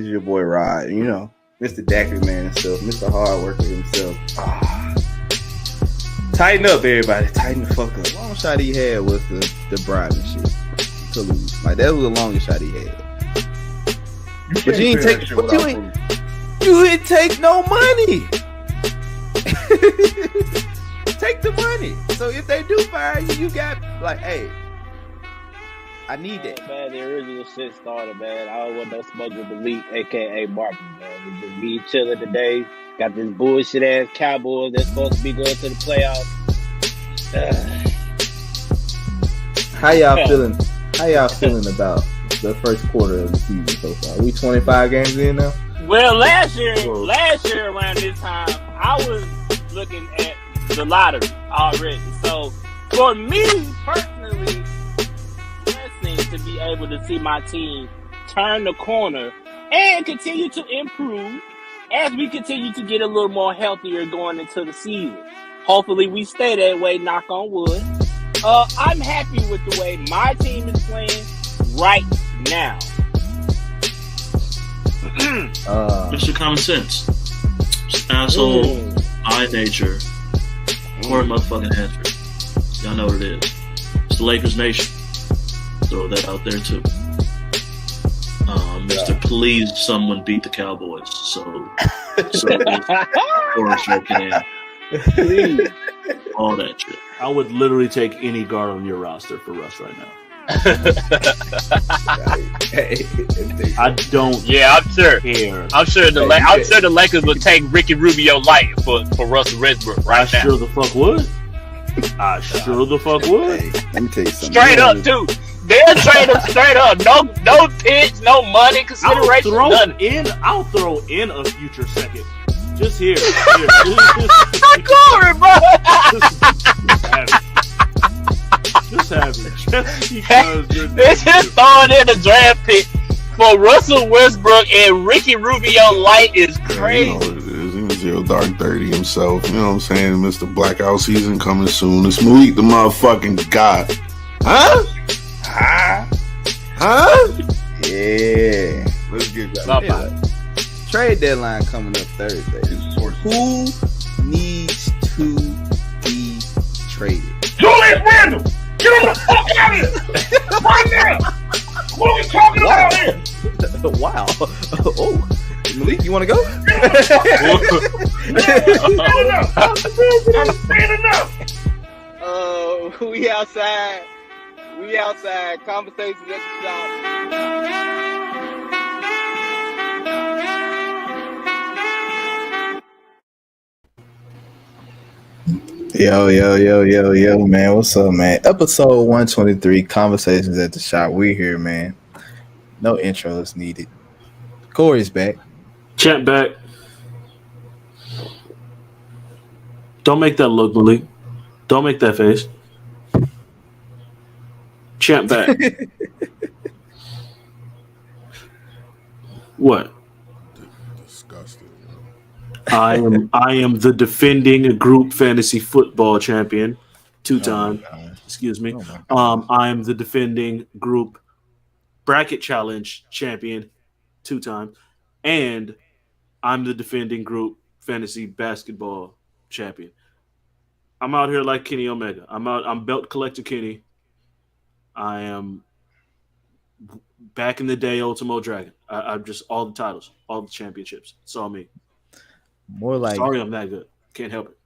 your boy Rod. You know, Mr. Daiquiri man himself, Mr. Hard Worker himself. Tighten up, everybody. Tighten the fuck up. Long shot he had was the bribe and shit to lose. Like that was the longest shot he had. But you ain't take. You didn't take no money. Take the money. So if they do fire you, you got like, hey, I need that. Man, the original shit started, man. I don't want no smoke with Malik, aka Martin, man. We just be chilling today. Got this bullshit ass Cowboys that's supposed to be going to the playoffs. How y'all feeling? How y'all feeling about the first quarter of the season so far? We 25 games in now. Well, last year around this time, I was looking at the lottery already. So for me personally, blessing to be able to see my team turn the corner and continue to improve as we continue to get a little more healthier going into the season. Hopefully we stay that way, knock on wood. I'm happy with the way my team is playing right now. It's your common sense. Just asshole, eye nature, or motherfucking Hanford. Y'all know what it is. It's the Lakers Nation. Throw that out there too. Mr. Please, someone beat the Cowboys. So Forrest can Please. all that shit. I would literally take any guard on your roster for Russ right now. I don't. Yeah, I'm sure. Care. I'm sure the Lakers would take Ricky Rubio light for Russell Westbrook right now. Sure the fuck would. I sure the fuck would. Hey, let me tell you something. Straight up, too. They'll trade him straight up. No picks, no money consideration. I'll throw in a future second. Just here. Glory, bro. Just have it. Just because They're just throwing in a draft pick for Russell Westbrook and Ricky Rubio light is crazy. You know what it is. He was Zero Dark 30 himself. You know what I'm saying? Mr. Blackout season coming soon. It's Malik the motherfucking god. Huh? Yeah. Let's get that. Trade deadline coming up Thursday. Who needs to be traded? Julius Randle! Get him the fuck out of here! Right now! What are we talking about here? Wow. Oh, Malik, you want to go? I'm saying enough! We outside. We outside. Conversations at the shop. Yo, man. What's up, man? Episode 123, Conversations at the Shop. We here, man. No intros needed. Corey's back. Champ back. Don't make that look, Malik. Don't make that face. Champ back. What? Disgusting. I am the defending group fantasy football champion, 2-time. Excuse me. I am the defending group bracket challenge champion, 2-time, and I'm the defending group fantasy basketball champion. I'm out here like Kenny Omega. I'm belt collector Kenny. I am back in the day Ultimo Dragon. I'm just all the titles, all the championships. It's all me. More like sorry, I'm that good. Can't help it.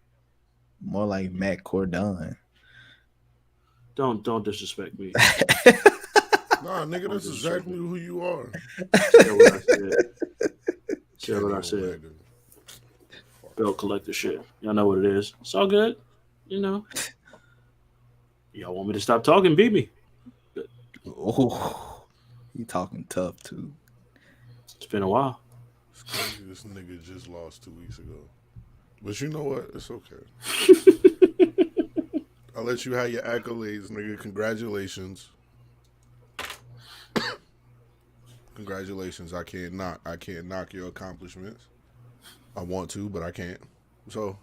More like Matt Cordon. Don't disrespect me. Nah, nigga, that's exactly who you are. Share what I said. Share what I said. Belt collector shit. Y'all know what it is. It's all good. You know. Y'all want me to stop talking? Beat me. Oh, you talking tough too. It's been a while. It's crazy this nigga just lost 2 weeks ago. But you know what? It's okay. I'll let you have your accolades, nigga. Congratulations. Congratulations. I can't knock your accomplishments. I want to, but I can't. So,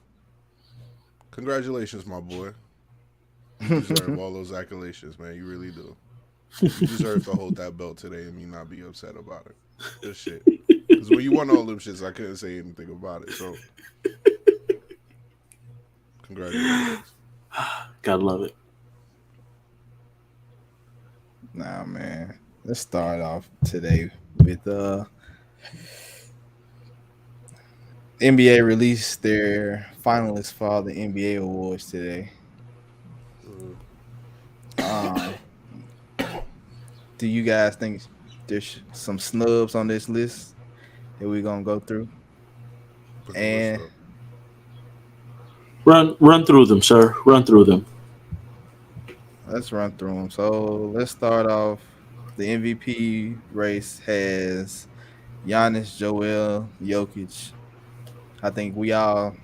congratulations, my boy. You deserve all those accolades, man. You really do. You deserve to hold that belt today and me not be upset about it. Good shit. Because when you won all them shits, I couldn't say anything about it. So, congratulations. Gotta love it. Nah, man. Let's start off today with NBA released their finalists for the NBA awards today. Do you guys think there's some snubs on this list that we're gonna go through? And run through them, sir. Run through them. Let's run through them. So let's start off. The MVP race has Giannis, Joel, Jokic. I think we all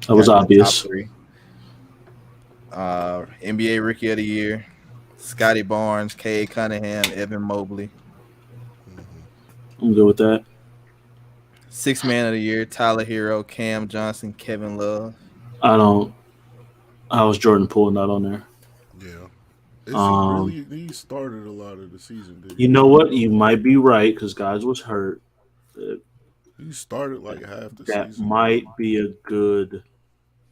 that was obvious. Top 3. NBA Rookie of the Year, Scotty Barnes, Cade Cunningham, Evan Mobley. I'm good with that. 6th Man of the Year, Tyler Hero, Cam Johnson, Kevin Love. I was Jordan Poole not on there. Yeah. He started a lot of the season, didn't he? You know what? You might be right because guys was hurt. He started like half the that season. That might be a good.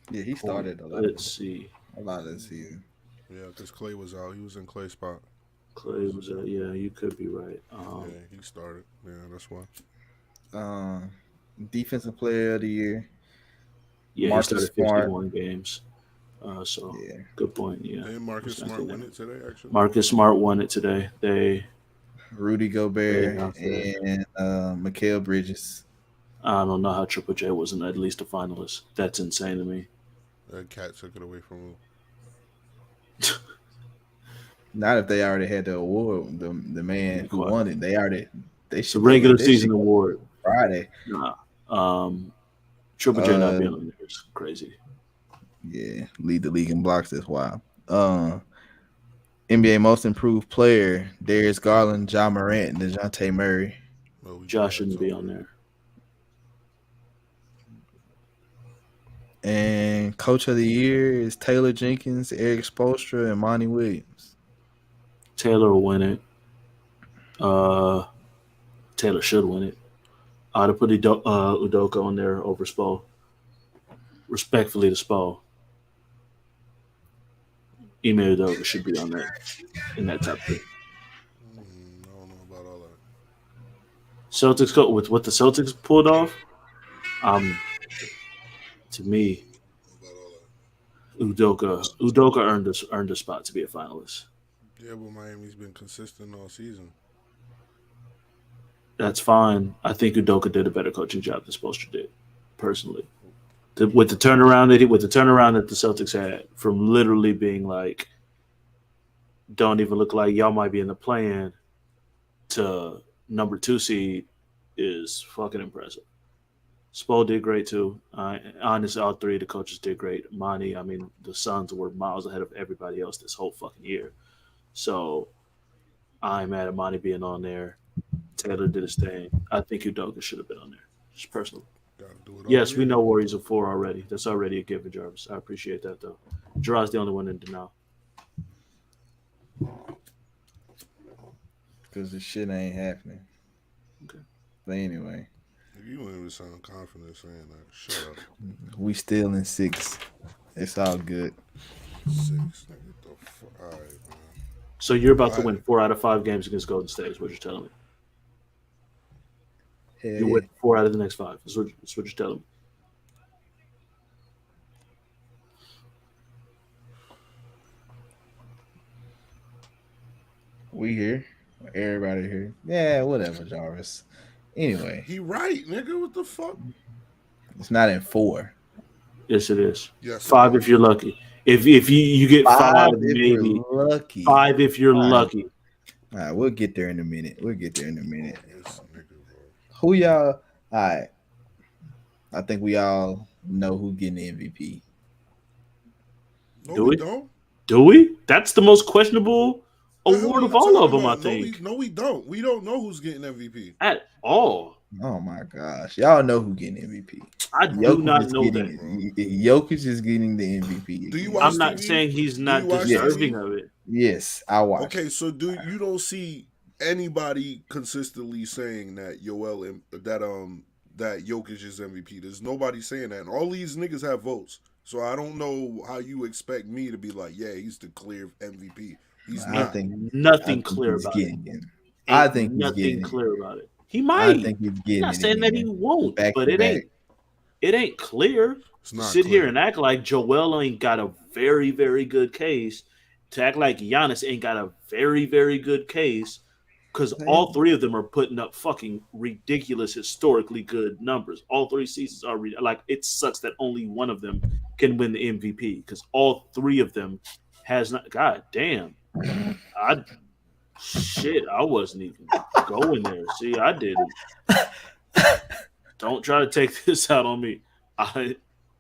Yeah, he started a lot. Let's see. A lot of the season. Yeah, because Clay was out. He was in Clay's spot. Clay was out. Yeah, you could be right. Yeah, he started. Yeah, that's why. Defensive Player of the Year. Yeah, Marcus he started Smart. 51 games. So yeah, good point. Yeah, didn't Marcus Smart win it today? Actually, Marcus Smart won it today. Rudy Gobert and Mikal Bridges. I don't know how Triple J wasn't at least a finalist. That's insane to me. That cat took it away from him. Not if they already had the award. The man who won it, they should regular season award Friday. Nah. Triple J not being on there is crazy. Yeah, lead the league in blocks. That's wild. NBA Most Improved Player: Darius Garland, Ja Morant, and DeJounte Murray. Josh shouldn't be on there. And Coach of the Year is Taylor Jenkins, Eric Spoelstra, and Monty Williams. Taylor will win it. Taylor should win it. I'd have put Udoka on there over Spo. Respectfully to Spo. Ime Udoka should be on there in that top 3. I don't know about all that. Celtics with what the Celtics pulled off. To me, Udoka earned a spot to be a finalist. Yeah, but Miami's been consistent all season. That's fine. I think Udoka did a better coaching job than Spoelstra did, personally. With the turnaround that the Celtics had, from literally being like, don't even look like y'all might be in the play-in, to number 2 seed, is fucking impressive. Spo did great too. Honestly, all 3 of the coaches did great. Monty, I mean, the Suns were miles ahead of everybody else this whole fucking year. So I'm mad at Monty being on there. Taylor did his thing. I think Udoka should have been on there. Just personally. Yes, we know Warriors are 4 already. That's already a given, Jarvis. I appreciate that, though. Jarrod's the only one in denial. Because the shit ain't happening. Okay. But anyway. You don't even sound confident saying that. Shut up. We still in 6. It's all good. 6. Nigga, the fuck? All right, man. So you're about to win 4 out of 5 games against Golden State, is what you're telling me. You win 4 out of the next 5. That's what you're telling me. We here. Everybody here. Yeah, whatever, Jarvis. Anyway. He right, nigga. What the fuck? It's not in 4. Yes, it is. Yes, 5 if you're lucky. If you get 5 maybe. Lucky. 5 if you're lucky. All right, we'll get there in a minute. Who y'all? All right. I think we all know who getting the MVP. No, we don't. Do we? That's the most questionable award of all of them, I think. No, we don't. We don't know who's getting MVP. At all. Oh, my gosh. Y'all know who getting MVP. I do not know that. Jokic is getting the MVP. Do you watch I'm TV? not saying he's not deserving of it. Yes, I watch. Okay, so you don't see anybody consistently saying that that Jokic is MVP. There's nobody saying that. And all these niggas have votes. So I don't know how you expect me to be like, yeah, he's the clear MVP. He's I not. think nothing clear he's about getting it. it. I think he's Nothing getting clear it. about it. He might. I think he's I'm getting not it. saying that he Again. won't, Back but to back. it ain't clear. It's To not sit clear. here and act like Joel ain't got a very, very good case, to act like Giannis ain't got a very, very good case, because all three of them are putting up fucking ridiculous, historically good numbers. All three seasons are like, it sucks that only one of them can win the MVP, because all three of them has not. God damn, I wasn't even going there. See, I didn't. Don't try to take this out on me. I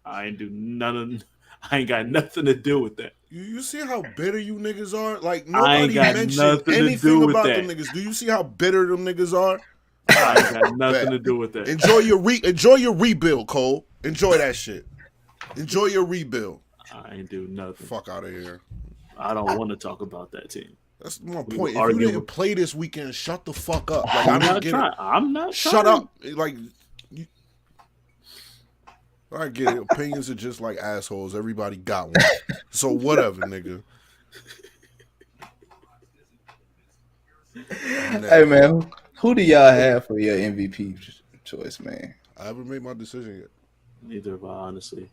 ain't do none of. I ain't got nothing to do with that. You see how bitter you niggas are? Like, I ain't nobody got mentioned nothing to anything do with about that. them niggas. Do you see how bitter them niggas are? I ain't got nothing to do with that. Enjoy your rebuild, Cole. Enjoy that shit. Enjoy your rebuild. I ain't do nothing. Fuck out of here. I don't want to talk about that team. That's my point. If you didn't play this weekend, shut the fuck up. Like, I don't get it. I'm not. Shut up. Like, I get it. Opinions are just like assholes. Everybody got one. So whatever, nigga. Hey man, who do y'all have for your MVP choice, man? I haven't made my decision yet. Neither have I, honestly.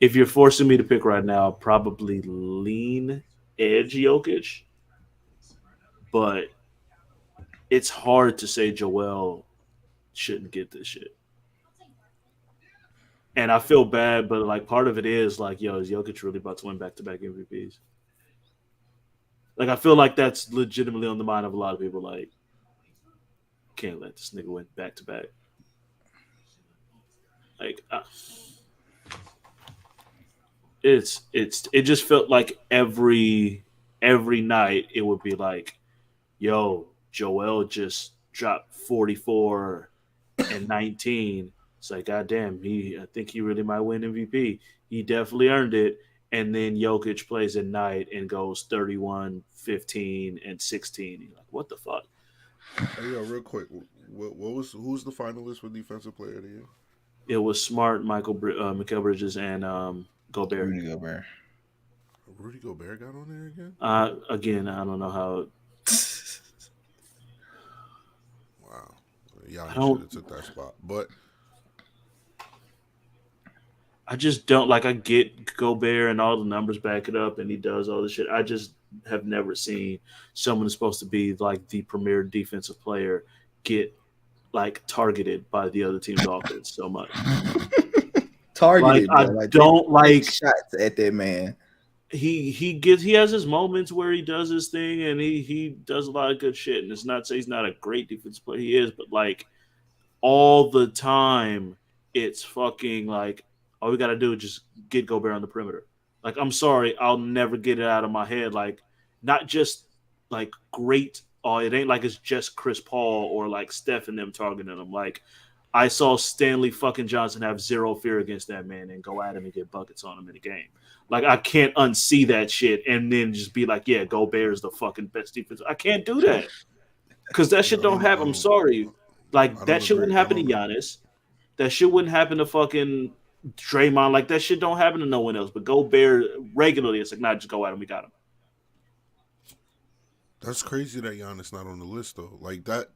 If you're forcing me to pick right now, I'll probably lean edge Jokic, but it's hard to say Joel shouldn't get this shit. And I feel bad, but like part of it is like, yo, is Jokic really about to win back-to-back MVPs? Like, I feel like that's legitimately on the mind of a lot of people. Like, can't let this nigga win back-to-back. Like, it just felt like every night it would be like, yo, Joel just dropped 44 and 19. It's like, goddamn, I think he really might win MVP. He definitely earned it. And then Jokic plays at night and goes 31, 15, and 16. You're like, what the fuck? Hey, yo, real quick, who's the finalist for Defensive Player of the Year? It was Smart, Mikal Bridges, and Gobert. Rudy Gobert. Rudy Gobert got on there again? Again, I don't know how. Wow. Y'all should have took that spot. But I just don't like. I get Gobert and all the numbers back it up, and he does all this shit. I just have never seen someone who's supposed to be like the premier defensive player get like targeted by the other team's offense so much. Targeted. Like, I don't like shots at that man. He has his moments where he does his thing and he does a lot of good shit. And it's not to say he's not a great defensive player. He is, but like all the time, it's fucking like all we gotta do is just get Gobert on the perimeter. Like, I'm sorry, I'll never get it out of my head. Like, not just like great. Oh, it ain't like it's just Chris Paul or like Steph and them targeting him. Like, I saw Stanley fucking Johnson have zero fear against that man and go at him and get buckets on him in the game. Like, I can't unsee that shit and then just be like, yeah, Gobert is the fucking best defense. I can't do that because that shit don't happen. I'm sorry. Like, that shit wouldn't happen to Giannis. That shit wouldn't happen to fucking Draymond. Like, that shit don't happen to no one else. But Gobert regularly, it's like, nah, just go at him. We got him. That's crazy that Giannis not on the list though. Like that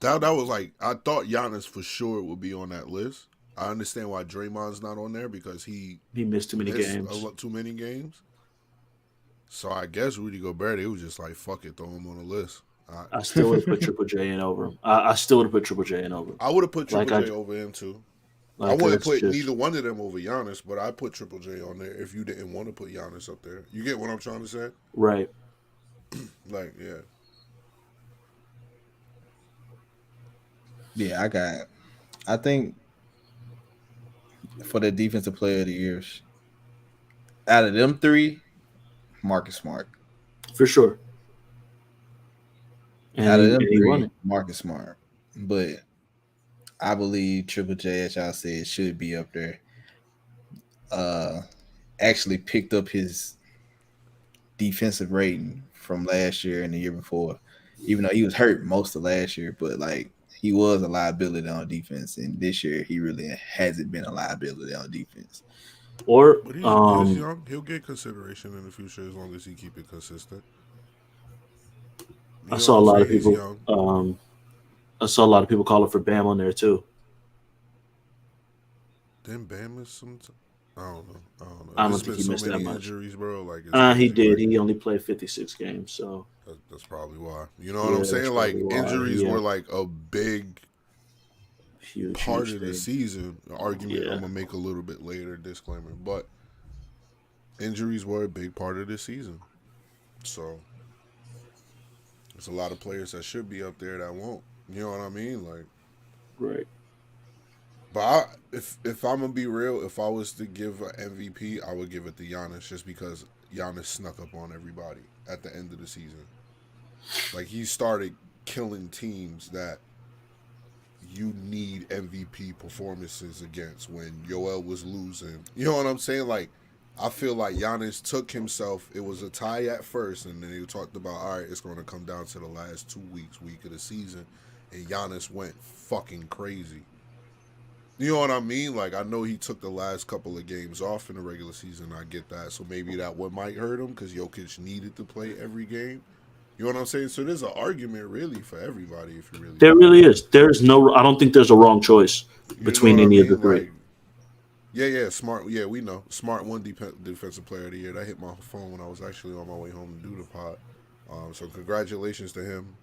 was like, I thought Giannis for sure would be on that list. I understand why Draymond's not on there because he missed too many games. Too many games. So I guess Rudy Gobert, it was just like, fuck it, throw him on the list. I still would have put Triple J in over him. I still would have put Triple J in over him. I would have put Triple J over him too. Like, I wouldn't put neither one of them over Giannis, but I put Triple J on there if you didn't want to put Giannis up there. You get what I'm trying to say? Right. Like, yeah. Yeah, I think for the defensive player of the years, out of them three, Marcus Smart. For sure. Out of them three, Marcus Smart. But I believe Triple J, as y'all said, should be up there. Actually picked up his defensive rating from last year and the year before, even though he was hurt most of last year, but like he was a liability on defense, and this year he really hasn't been a liability on defense. Or But he's young. He'll get consideration in the future as long as he keep it consistent. I saw a lot of people. I saw a lot of people calling for Bam on there too. Then Bam is some. I don't know. I don't There's think been he missed so many that much. injuries, bro. Like he did. He only played 56 games, so that's probably why. You know what I'm saying? Like injuries were like a big part of the season. An argument I'm gonna make a little bit later. Disclaimer, but injuries were a big part of the season. So there's a lot of players that should be up there that won't. You know what I mean? Like, right. But if I'm gonna be real, if I was to give an MVP, I would give it to Giannis, just because Giannis snuck up on everybody at the end of the season. Like, he started killing teams that you need MVP performances against when Yoel was losing. You know what I'm saying? Like, I feel like Giannis took himself. It was a tie at first, and then he talked about, all right, it's going to come down to the last 2 weeks, week of the season, and Giannis went fucking crazy. You know what I mean? Like, I know he took the last couple of games off in the regular season. I get that. So maybe that one might hurt him because Jokic needed to play every game. You know what I'm saying? So there's an argument really for everybody if you really. There really is. There's no. I don't think there's a wrong choice between any of the three. Like, yeah, Smart. Yeah, we know. Smart won defensive player of the year. That hit my phone when I was actually on my way home to do the pod. So congratulations to him.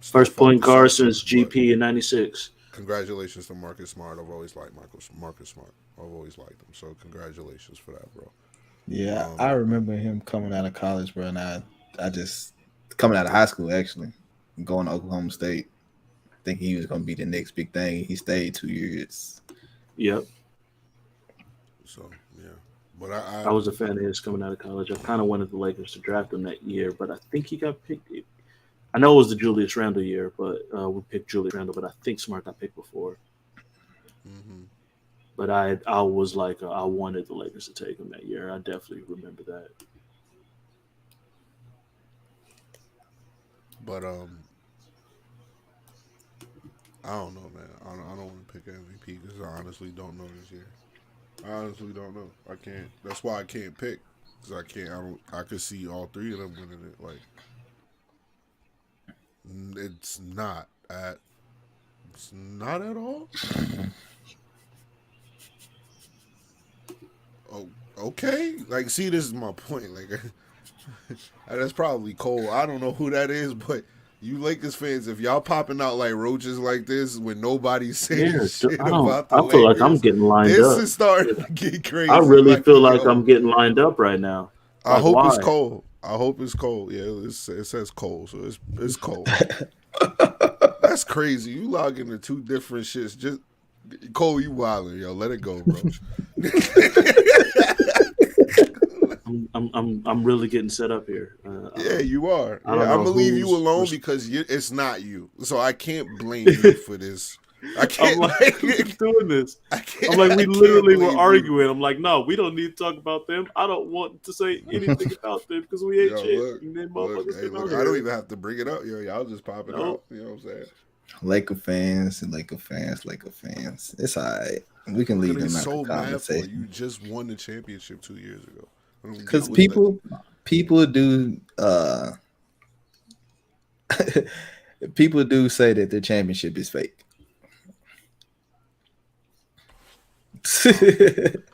First point guard since GP in '96. Congratulations to Marcus Smart. I've always liked Marcus Smart. I've always liked him. So congratulations for that, bro. Yeah, I remember him coming out of college, bro, and I just coming out of high school actually, going to Oklahoma State, thinking he was going to be the next big thing. He stayed 2 years. Yep. So yeah, but I was a fan of his coming out of college. I kind of wanted the Lakers to draft him that year, but I think he got picked. I know it was the Julius Randle year, but we picked Julius Randle, but I think Smart got picked before. Mm-hmm. But I was like, I wanted the Lakers to take him that year. I definitely remember that. But I don't know, man. I don't want to pick MVP because I honestly don't know this year. I honestly don't know. I can't. That's why I can't pick, because I can't. I could see all three of them winning it. Like, it's not at all. Oh, okay. Like, see, this is my point. Like, that's probably Cole. I don't know who that is, but you Lakers fans, if y'all popping out like roaches like this when nobody's saying shit about the Lakers, I feel like I'm getting lined up. This is starting to get crazy. I really feel like I'm getting lined up right now. I hope it's Cole. Yeah, it says Cole, so it's Cole. That's crazy. You log into two different shits. Just Cole, you wildin', yo. Let it go, bro. I'm really getting set up here. Yeah, you are. I'm gonna leave you alone because it's not you. So I can't blame you for this. I can't. I'm like, who's doing this? I'm like, we literally were arguing. I'm like, no, we don't need to talk about them. I don't want to say anything about them because we ain't shit. Look, I don't even have to bring it up. Yo, y'all just pop it out. You know what I'm saying? Laker fans. It's all right. We can leave them out of the conversation. You just won the championship 2 years ago. Because people do people do say that their championship is fake.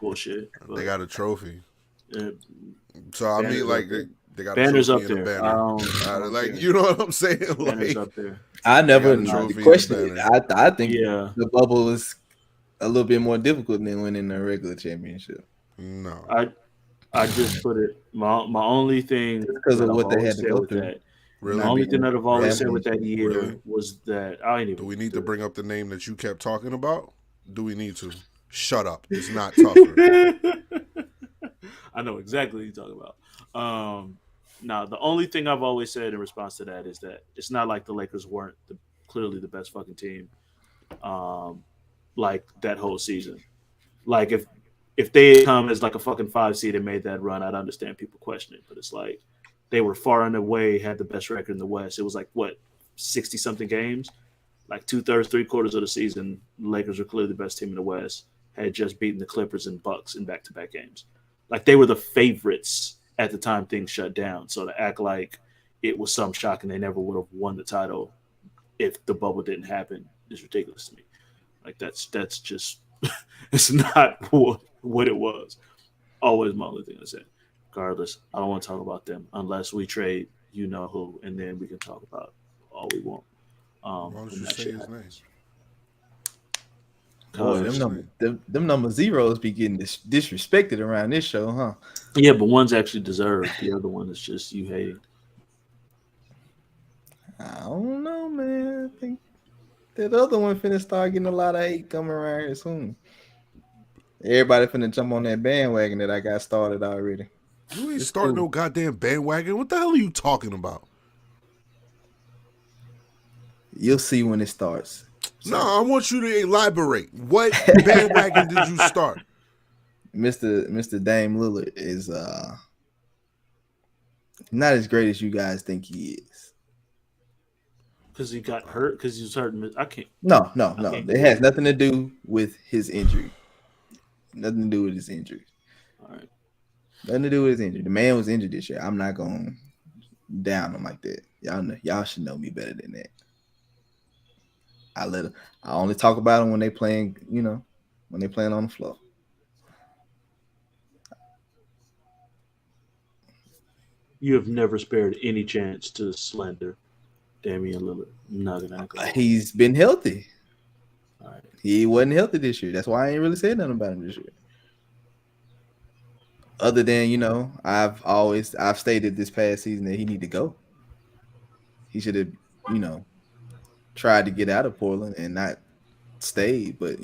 Bullshit. They got a trophy. Yeah. So I mean, like they got banners a up trophy there. And a banner. Like, you know what I'm saying? Banners Like, up there. I never questioned it. I think the bubble is a little bit more difficult than winning a regular championship. No, I just put it. My only thing because of what they had to go through. That, really? The only thing that I've always said with that year was that I ain't even. Do we need to bring up the name that you kept talking about? Do we need to? Shut up. It's not tougher. I know exactly what you're talking about. Now, the only thing I've always said in response to that is that it's not like the Lakers weren't clearly the best fucking team like that whole season. Like, if if they had come as like a fucking 5 seed and made that run, I'd understand people questioning it. But it's like they were far and away had the best record in the West. It was like what 60 something games, like 2/3, 3/4 of the season. The Lakers were clearly the best team in the West. Had just beaten the Clippers and Bucks in back-to-back games. Like they were the favorites at the time things shut down. So to act like it was some shock and they never would have won the title if the bubble didn't happen is ridiculous to me. Like that's just it's not what it was. Always my only thing I said. Regardless, I don't want to talk about them unless we trade you know who, and then we can talk about all we want. Why don't you say his name? Boy, them number zeros be getting disrespected around this show, huh? Yeah, but one's actually deserved. The other one is just you hating. I don't know, man. I think that other one finna start getting a lot of hate coming around here soon. Everybody finna jump on that bandwagon that I got started already. You ain't starting no goddamn bandwagon. What the hell are you talking about? You'll see when it starts. So. No, I want you to elaborate. What bandwagon did you start? Mr. Dame Lillard is not as great as you guys think he is. Because he got hurt? Because he was hurt? I can't. No. It has nothing to do with his injury. Nothing to do with his injury. All right. Nothing to do with his injury. The man was injured this year. I'm not going down him like that. Y'all should know me better than that. I only talk about them when they playing, when they playing on the floor. You have never spared any chance to slander Damian Lillard. I'm not gonna act like he's been healthy. All right. He wasn't healthy this year. That's why I ain't really said nothing about him this year. Other than, I've stated this past season that he need to go. He should have, tried to get out of Portland and not stayed, but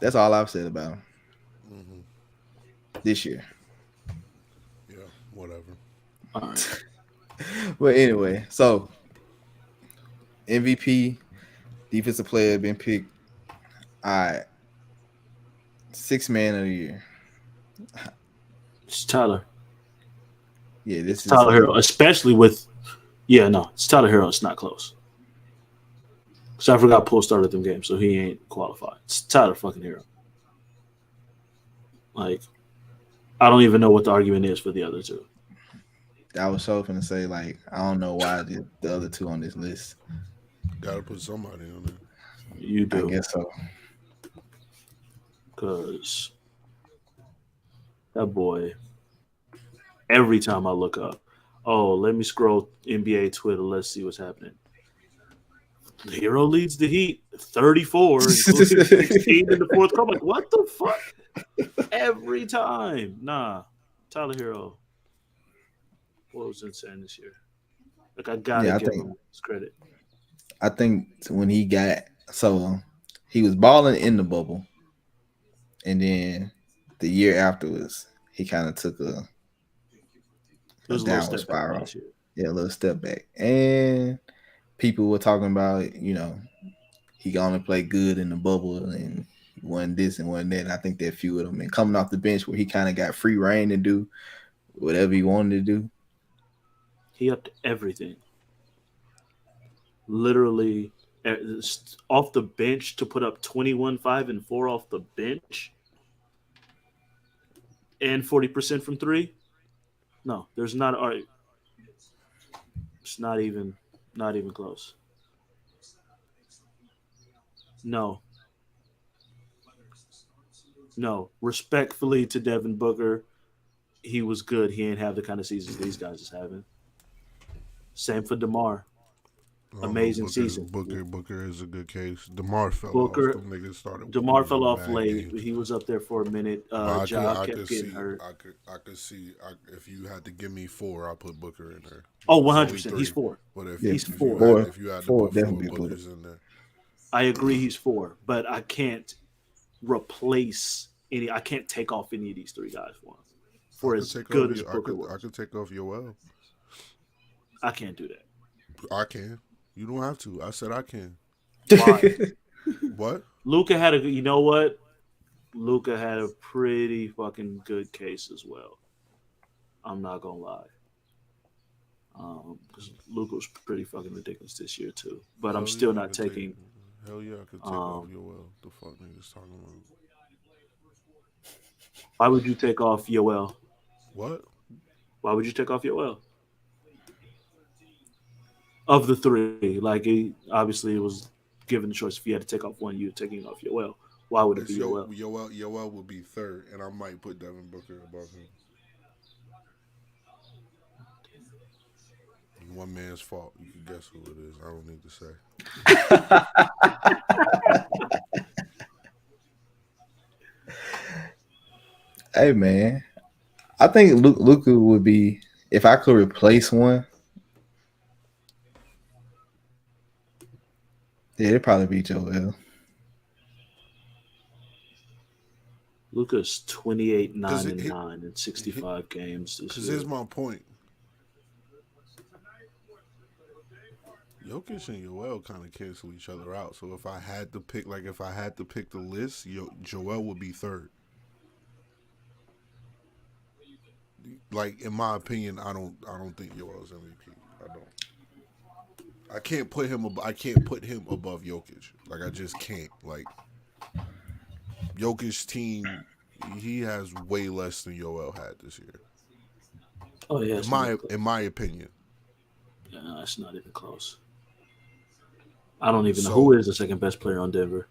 that's all I've said about him this year. Yeah, whatever. All right. But anyway, so MVP, defensive player been picked. All right. 6th man of the year. It's Tyler. Yeah, this is Tyler Hero, especially with. Yeah, no, it's Tyler Hero. It's not close. So I forgot Poole started them games, so he ain't qualified. It's Tyler fucking Hero. Like, I don't even know what the argument is for the other two. I was so finna say, like, I don't know why the other two on this list. Gotta put somebody on there. You do. I guess so. Because that boy, every time I look up, let me scroll NBA Twitter. Let's see what's happening. The Hero leads the Heat 34, including 16 in the fourth quarter. Like, what the fuck? Every time. Nah. Tyler Hero. What was insane this year? Like, I gotta give him his credit. I think when he he was balling in the bubble. And then the year afterwards, he kind of took a downward spiral. Yeah, a little step back. And people were talking about, he gonna play good in the bubble and won this and won that. And I think that few of them. And coming off the bench where he kind of got free reign to do whatever he wanted to do. He upped everything. Literally off the bench to put up 21, 5, and 4 off the bench. And 40% from 3? No, there's not. It's not even close. No. Respectfully to Devin Booker, he was good. He ain't have the kind of seasons these guys is having. Same for DeMar. Amazing season. Booker is a good case. DeMar fell off. Them niggas started. DeMar fell off late. He was up there for a minute. Ja kept getting hurt. I could see. If you had to give me 4, I'll put Booker in there. Oh, 100%. He's 4. But he's 4. If you had to put 4 Bookers in there. I agree he's 4, but I can't replace any. I can't take off any of these 3 guys for as good as Booker was. I could take off Yoel. I can't do that. I can. You don't have to. I said I can. Why? What? Luka had you know what? Luka had a pretty fucking good case as well. I'm not gonna lie. Because Luka was pretty fucking ridiculous this year too. But I'm still not taking. Hell yeah, I could take off Yoel. The fuck niggas talking about? Why would you take off Yoel? What? Why would you take off Yoel? Of the three, like obviously it was given the choice. If you had to take off one, you're taking off Yoel. Why would it be Yoel? Yoel would be third, and I might put Devin Booker above him. One man's fault. You can guess who it is. I don't need to say. Hey man, I think Luka would be, if I could replace one. Yeah, it'd probably be Joel. Luka's 28, 9-9 in 65 games. Because here's my point. Jokic and Joel kind of cancel each other out. So if I had to pick the list, Joel would be third. Like in my opinion, I don't think Joel's MVP. I don't. I can't put him above Jokic. Like I just can't. Like Jokic's team, he has way less than Joel had this year. Oh yeah, in my opinion. Yeah, no, it's not even close. I don't even know who is the second best player on Denver.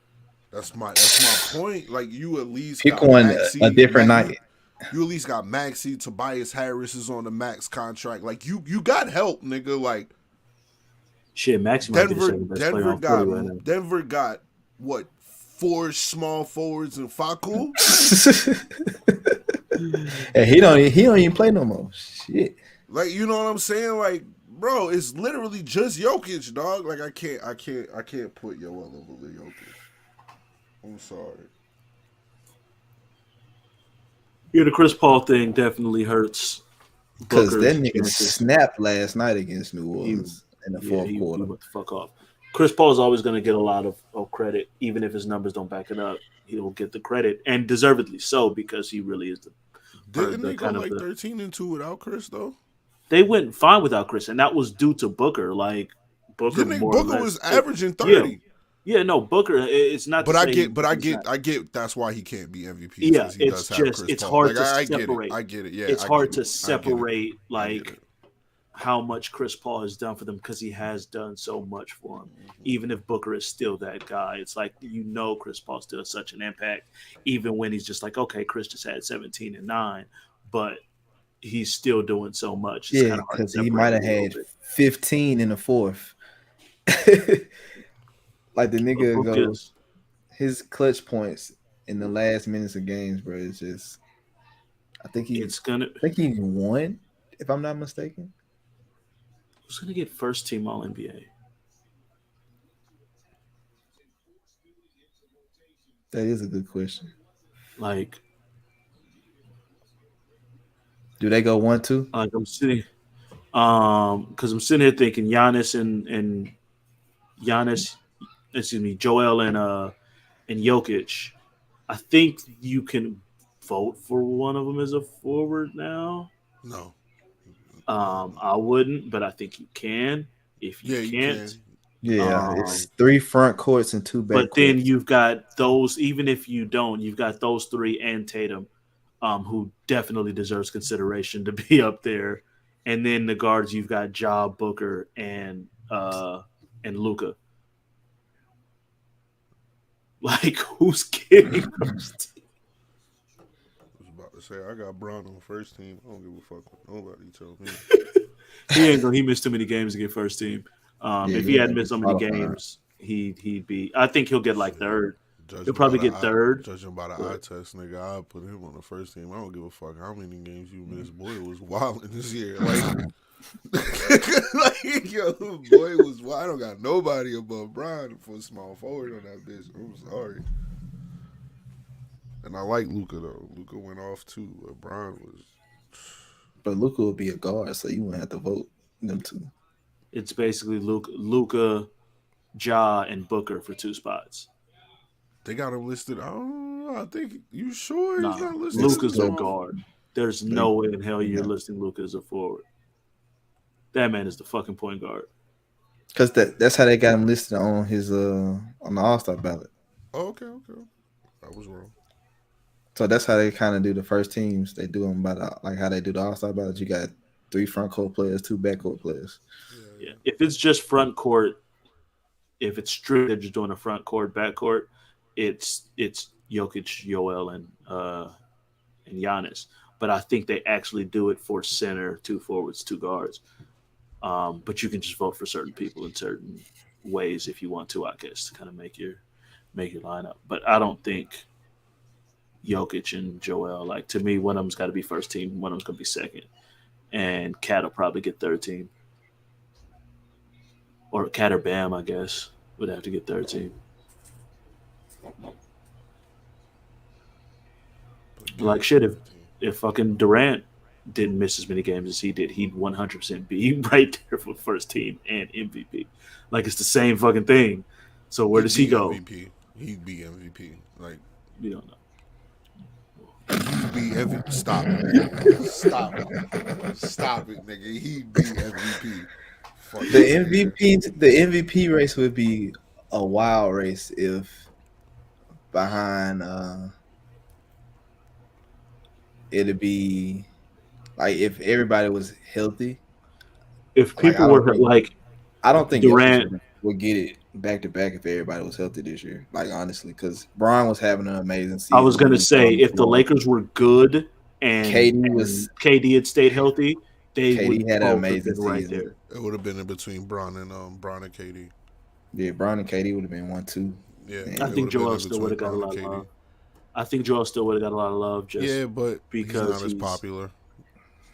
That's my point. Like you at least pick one a different night. You at least got Maxey. Tobias Harris is on the max contract. Like you got help, nigga. Like shit, Maxey might be the second best player on 40 right now. Denver got what, 4 small forwards and Facu? And he don't even play no more. Shit. Like you know what I'm saying? Like, bro, it's literally just Jokic, dog. Like I can't put Joel over Jokic. I'm sorry. Yeah, the Chris Paul thing definitely hurts. Because that nigga snapped last night against New Orleans in the fourth quarter. He went the fuck off. Chris Paul is always going to get a lot of credit, even if his numbers don't back it up. He'll get the credit, and deservedly so, because he really is the. Didn't they go like 13-2 without Chris though? They went fine without Chris, and that was due to Booker. Like Booker was averaging 30. Yeah, no, Booker. It's not. But I get. That's why he can't be MVP. Yeah, it's hard to separate. I get it. Yeah, it's hard to separate how much Chris Paul has done for them, because he has done so much for them. Mm-hmm. Even if Booker is still that guy, it's like Chris Paul still has such an impact. Even when he's just like, okay, Chris just had 17 and 9, but he's still doing so much. It's because he might have had 15 in the fourth. Like the nigga goes, his clutch points in the last minutes of games, bro. It's just, I think he won, if I'm not mistaken. Who's gonna get first team All NBA? That is a good question. Like, do they go 1-2? Like I'm sitting, because I'm sitting here thinking Giannis and Joel and Jokic. I think you can vote for one of them as a forward now. No. I wouldn't, but I think you can. If you can't. It's 3 front courts and 2 back. But then you've got those, even if you don't, you've got those 3 and Tatum, who definitely deserves consideration to be up there. And then the guards, you've got Ja, Booker, and Luka. Like, who's getting first team? I was about to say, I got Brown on first team. I don't give a fuck what nobody told me. He missed too many games to get first team. If he hadn't missed so many games, he'd be. I think he'll get like third. He'll probably get third. Judging by the eye test, nigga, I'll put him on the first team. I don't give a fuck how many games you missed. Boy, it was wild in this year. Like, yo, boy, was wild. I don't got nobody above Brian for small forward on that bitch. I'm sorry. And I like Luka though. Luka went off too. Brian was. But Luka would be a guard, so you wouldn't have to vote them two. It's basically Luka, Ja, and Booker for 2 spots. They got him listed. I think you sure he's not listed. Luka's a guard. There's no way in hell you're listing Luka as a forward. That man is the fucking point guard. Because that's how they got him listed on his on the All-Star ballot. Oh, okay. I was wrong. So that's how they kind of do the first teams. They do them by like how they do the All-Star ballot. You got 3 front court players, 2 back court players. Yeah. If it's just front court, if it's strict, they're just doing a front court, back court. It's Jokic, Joel, and Giannis. But I think they actually do it for center, 2 forwards, 2 guards. But you can just vote for certain people in certain ways if you want to, I guess, to kind of make your lineup. But I don't think Jokic and Joel, like, to me, one of them's got to be first team, one of them's going to be second. And Cat will probably get third team. Or Cat or Bam, I guess, would have to get third team. Like, shit, if fucking Durant didn't miss as many games as he did, he'd 100% be right there for first team and MVP. Like, it's the same fucking thing. So where does he go? MVP. He'd be MVP. Like, we don't know. He'd be MVP. Stop it. Stop it, nigga. He'd be MVP. The MVP race would be a wild race if behind it'd be like if everybody was healthy. If people were like, I don't think Durant would get it back to back if everybody was healthy this year. Like, honestly, because Bron was having an amazing season. I was gonna say if the Lakers were good and KD had stayed healthy, KD had an amazing season. Right there. It would have been in between Bron and KD. Yeah, Bron and KD would have been 1-2. Yeah, I think Joel still would have got a lot of love. But because he's not as popular.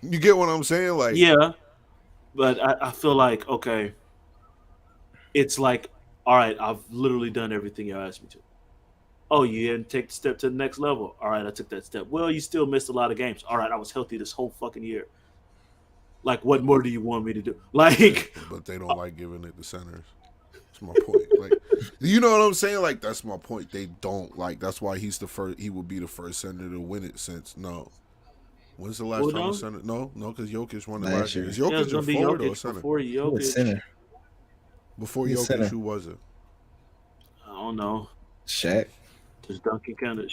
You get what I'm saying? Like, yeah, but I feel like, okay, it's like, all right, I've literally done everything you asked me to. Oh, you didn't take the step to the next level. All right, I took that step. Well, you still missed a lot of games. All right, I was healthy this whole fucking year. Like, what more do you want me to do? Like, but they don't like giving it to centers. That's my point. Like, you know what I'm saying? Like, that's my point. They don't like. That's why he's the first. He would be the first center to win it since When's the last time a center? No, because Jokic won it last year. Is Jokic a forward or a center? Before Jokic. Before Jokic, who was it? I don't know. Shaq. Does Duncan count as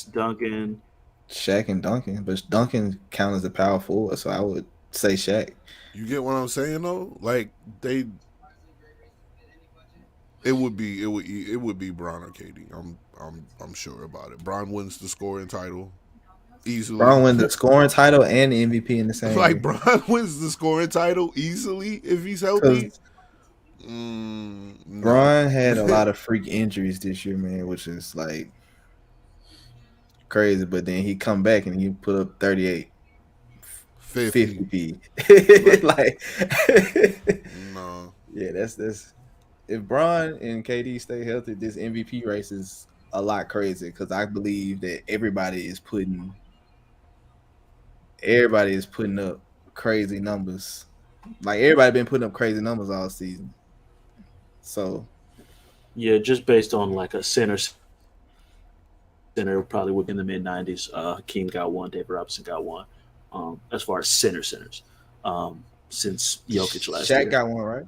Duncan? Shaq and Duncan, but Duncan count as a power forward, so I would say Shaq. You get what I'm saying though? Like it would be Bron or KD. I'm sure about it. Bron wins the scoring title easily. Bron wins the scoring title and the MVP in the same like year. Bron wins the scoring title easily if he's healthy. Bron had a lot of freak injuries this year, man, which is like crazy. But then he come back and he put up 38. 50 like no. Yeah, that's if Bron and KD stay healthy, this MVP race is a lot crazy because I believe that everybody is putting up crazy numbers. Like, everybody been putting up crazy numbers all season. So yeah, just based on like a center probably within the mid 90s. Hakeem got one, David Robinson got one. As far as centers, since Jokic last year. Shaq got one, right?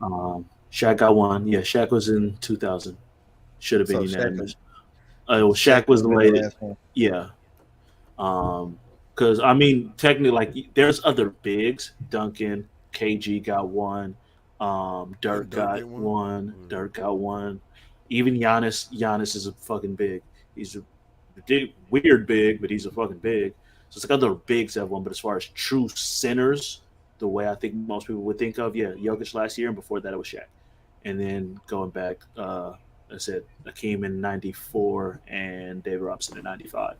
Shaq got one. Yeah, Shaq was in 2000. Should have been unanimous. Shaq was the latest. Yeah. Because, I mean, technically, like, there's other bigs. Duncan, KG got one. Dirk got one. Dirk got one. Even Giannis. Giannis is a fucking big. He's a weird big, but he's a fucking big. So it's like other bigs have one, but as far as true centers, the way I think most people would think of, yeah, Jokic last year, and before that it was Shaq. And then going back, I said Hakeem in 94 and David Robinson in 95,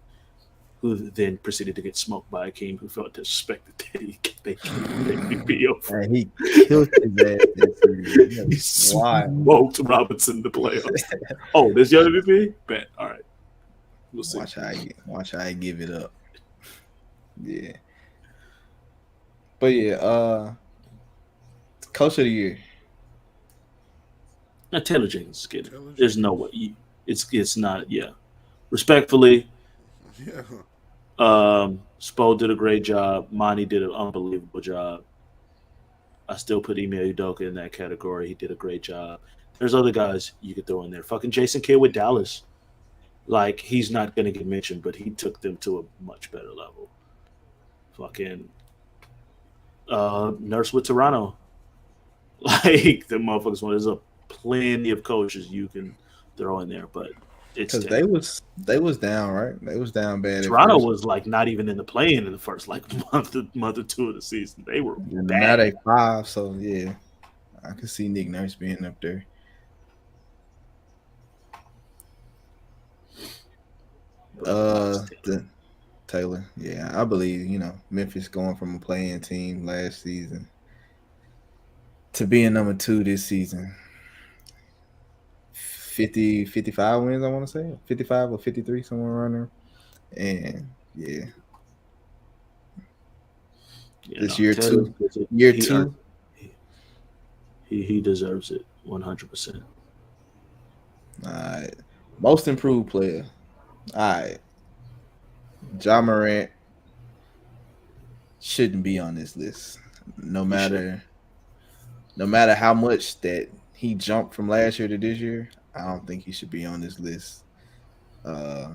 who then proceeded to get smoked by Hakeem, who felt disrespected that they MVP over. And he killed his ass this year. He smoked Robinson in the playoffs. Oh, there's your MVP? Bet. All right. We'll see. Watch how I give it up. Yeah. But yeah, Coach of the Year. Now, Taylor Jenkins is getting it. There's no way. It's not, yeah. Respectfully, Yeah. Spo did a great job. Monty did an unbelievable job. I still put Ime Udoka in that category. He did a great job. There's other guys you could throw in there. Fucking Jason Kidd with Dallas. Like, he's not going to get mentioned, but he took them to a much better level. Fucking Nurse with Toronto. Like, the motherfuckers, there's a plenty of coaches you can throw in there, but it's because they was down, right? They was down bad. Toronto was like not even in the play-in in the first like month or two of the season. They were bad. Now they 5, so yeah, I could see Nick Nurse being up there. Taylor, yeah, I believe Memphis going from a play-in team last season to being number 2 this season. 55 wins, I want to say 55 or 53, somewhere around there. And yeah, this year Taylor, two, he deserves it 100%. All right, most improved player. All right, Ja Morant shouldn't be on this list, no matter how much that he jumped from last year to this year. I don't think he should be on this list. Yeah,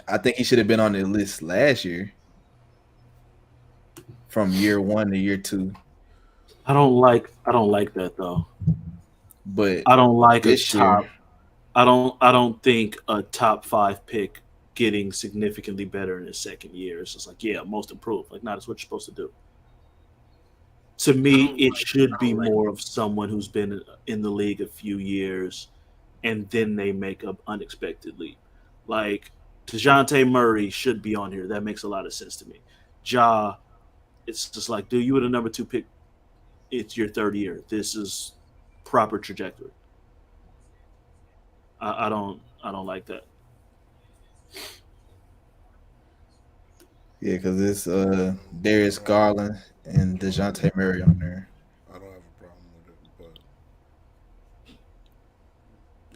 I think he should have been on the list last year, from year 1 to year 2. I don't like that though. But I don't like this a top. year, I don't think a top 5 pick getting significantly better in his second year is just like, yeah, most improved. Like, that's what you're supposed to do. To me, it should be more of someone who's been in the league a few years, and then they make up unexpectedly. Like, DeJounte Murray should be on here. That makes a lot of sense to me. Ja, it's just like, dude, you were the number 2 pick. It's your third year. This is proper trajectory. I don't like that. yeah, because it's Darius Garland and DeJounte Murray on there. I don't have a problem with it, but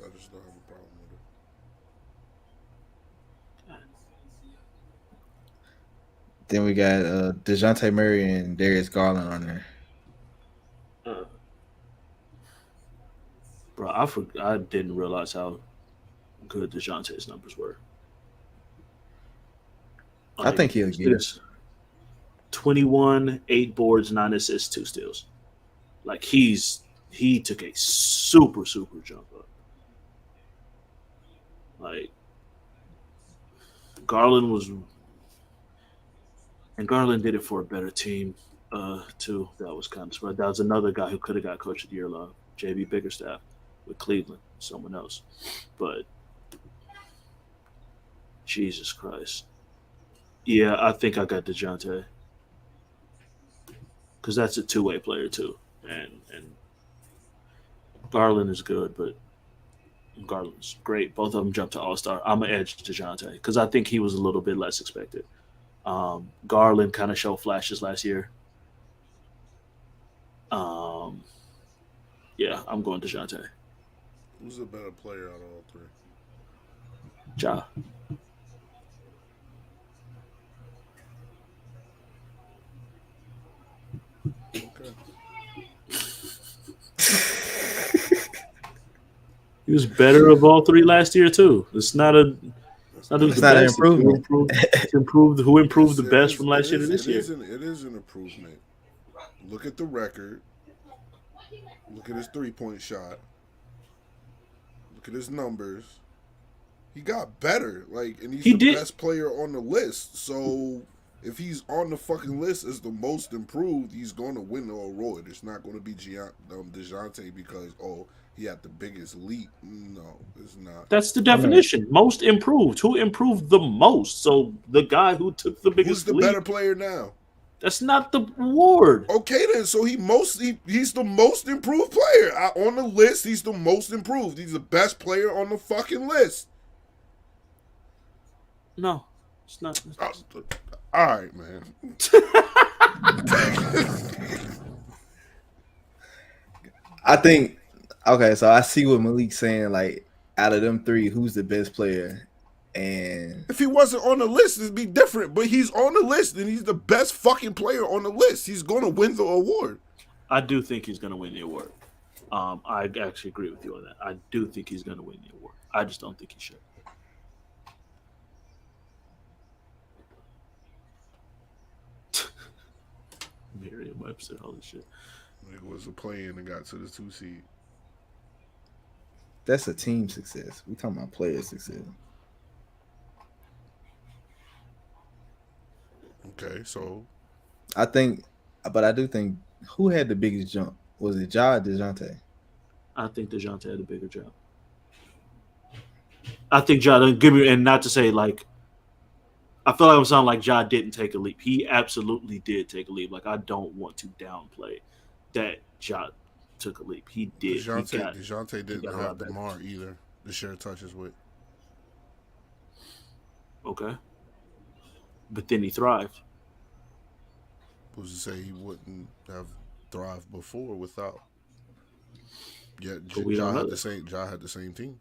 I just don't have a problem with it. Then we got DeJounte Murray and Darius Garland on there. Bro, I didn't realize how good DeJounte's numbers were. I think he'll get it. 21, 8 boards, 9 assists, 2 steals. Like, he took a super jump up. Like, Garland did it for a better team too. That was kind of smart. That was another guy who could have got Coach of the Year love, JB Bickerstaff with Cleveland, someone else. But Jesus Christ. Yeah, I think I got DeJounte. Because that's a two-way player too. And Garland is good, but Garland's great. Both of them jumped to All-Star. I'm going to edge DeJounte because I think he was a little bit less expected. Garland kind of showed flashes last year. Yeah, I'm going DeJounte. Who's a better player out of all three? Ja. Okay. He was better of all three last year too. It's not an improvement. Who improved the best from last year to this year? It is an improvement. Look at the record. Look at his 3-point shot. Look at his numbers. He got better. And he's the best player on the list. So if he's on the fucking list as the most improved, he's going to win the award. It's not going to be DeJounte because, he had the biggest leap. No, it's not. That's the definition. Most improved. Who improved the most? So the guy who took the biggest leap. Who's the better player now? That's not the award. Okay, then. So he's the most improved player. On the list, he's the most improved. He's the best player on the fucking list. No, it's not. All right, man. I think, okay, so I see what Malik's saying. Like, out of them three, who's the best player? And if he wasn't on the list, it'd be different. But he's on the list, and he's the best fucking player on the list. He's going to win the award. I do think he's going to win the award. I actually agree with you on that. I do think he's going to win the award. I just don't think he should. Merriam-Webster, holy shit. It was a play-in and got to the 2 seed. That's a team success. We talking about player success. Okay, so I do think who had the biggest jump? Was it Ja or DeJounte? I think DeJounte had a bigger jump. I think Ja didn't give me, and not to say like, I feel like I'm sounding like Ja didn't take a leap. He absolutely did take a leap. Like, I don't want to downplay that Ja took a leap. He did. DeJounte didn't have DeMar either to share touches with. Okay. But then he thrived. Who's to say he wouldn't have thrived before without? Yeah, Ja had the same team.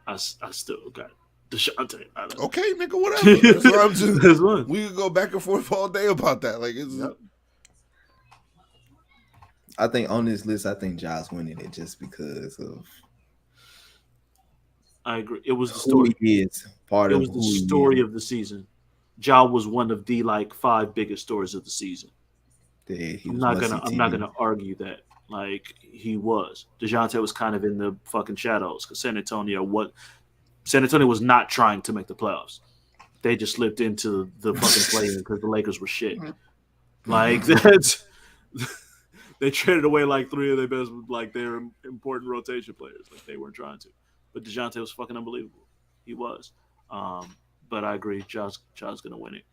I still got DeJounte. Okay, nigga, whatever. So I'm just, we could go back and forth all day about that. Like, it's. Yep. I think on this list, I think Ja's winning it just because of. I agree. It was the story. He is part it of was the story of the season. Ja was one of the 5 biggest stories of the season. Yeah, I'm not gonna argue that. Like, he was. DeJounte was kind of in the fucking shadows because San Antonio was not trying to make the playoffs. They just slipped into the fucking play-in because the Lakers were shit. Like, that's they traded away 3 of their best, their important rotation players. Like, they weren't trying to. But DeJounte was fucking unbelievable. He was. But I agree, Ja's gonna win it.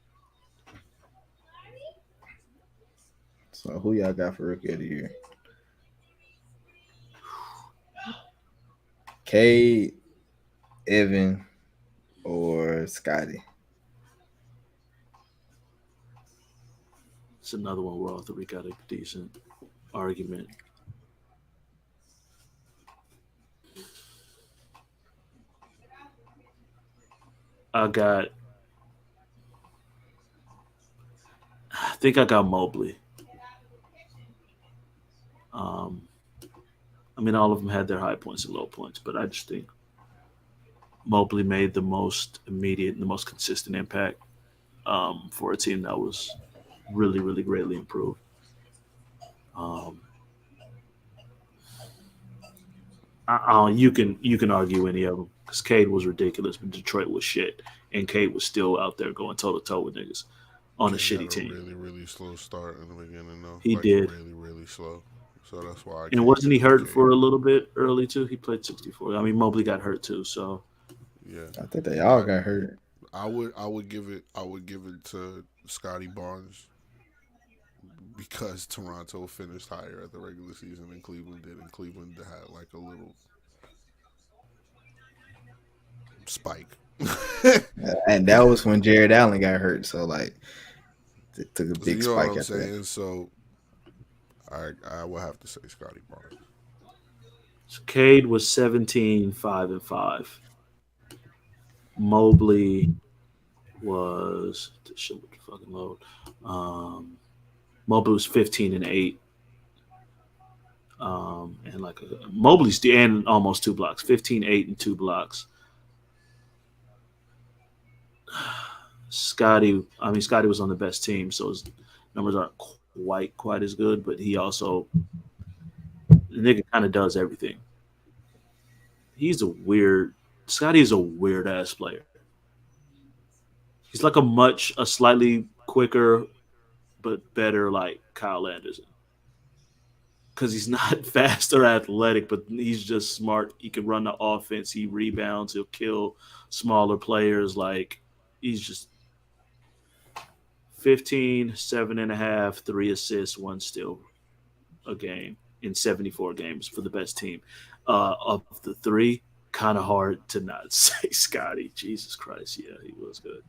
So who y'all got for Rookie of the Year? Cade, Evan, or Scotty? It's another one where all 3 got a decent argument. I think I got Mobley. I mean, all of them had their high points and low points, but I just think Mobley made the most immediate and the most consistent impact for a team that was really, really greatly improved. You can argue any of them because Cade was ridiculous, but Detroit was shit, and Cade was still out there going toe to toe with niggas on a shitty team. Really, really slow start in the beginning, though. He did really, really slow. So that's why. And wasn't he hurt for a little bit early too? He played 64. I mean, Mobley got hurt too. So yeah, I think they all got hurt. I would give it to Scotty Barnes because Toronto finished higher at the regular season than Cleveland did, and Cleveland had a little spike. And that was when Jarrod Allen got hurt. So it took a big spike. What I'm saying? So I will have to say Scotty Barnes. So Cade was 17, 5 and 5. Mobley was shit with the fucking load. Mobley was 15 and 8. And Mobley's and almost 2 blocks. 15, 8 and 2 blocks. Scotty was on the best team, so his numbers aren't quite as good, but he also the nigga kind of does everything. Scotty is a weird ass player. He's like a slightly quicker but better Kyle Anderson. Because he's not fast or athletic, but he's just smart. He can run the offense. He rebounds. He'll kill smaller players. He's just 15, 7.5, 3 assists, 1 steal a game in 74 games for the best team. Of the 3, kind of hard to not say Scotty. Jesus Christ, yeah, he was good.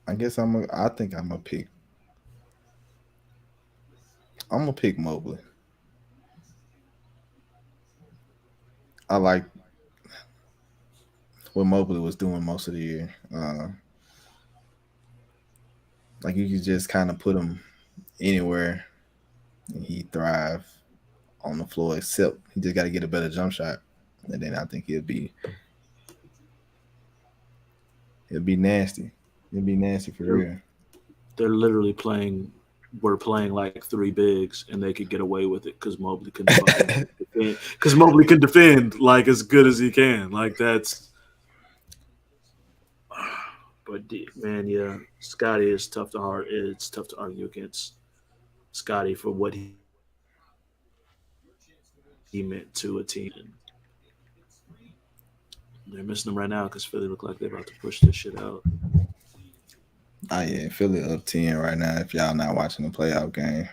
I guess I think I'm gonna pick. I'm gonna pick Mobley. I like what Mobley was doing most of the year. Like you could just kind of put him anywhere, and he thrive on the floor. Except he just got to get a better jump shot, and then I think he'll be nasty. He'll be nasty for real. They're literally playing. We're playing like three bigs, and they could get away with it because Mobley can defend. Because Mobley can defend like as good as he can. Like that's. But man, yeah, Scotty is tough to It's tough to argue against Scotty for what he meant to a team. They're missing him right now because Philly look like they're about to push this shit out. Oh yeah, Philly up 10 right now. If y'all not watching the playoff game.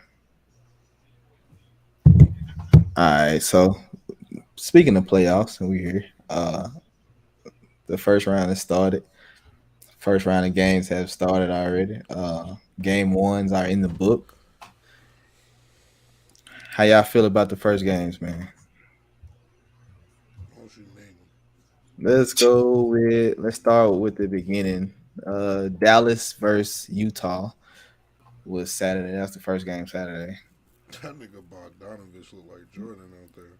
All right, so speaking of playoffs, we here. The first round has started. First round of games have started already. Game ones are in the book. How y'all feel about the first games, man? Let's start with the beginning. Dallas versus Utah was Saturday. That's the first game Saturday. That nigga Bogdanovich look like Jordan out there.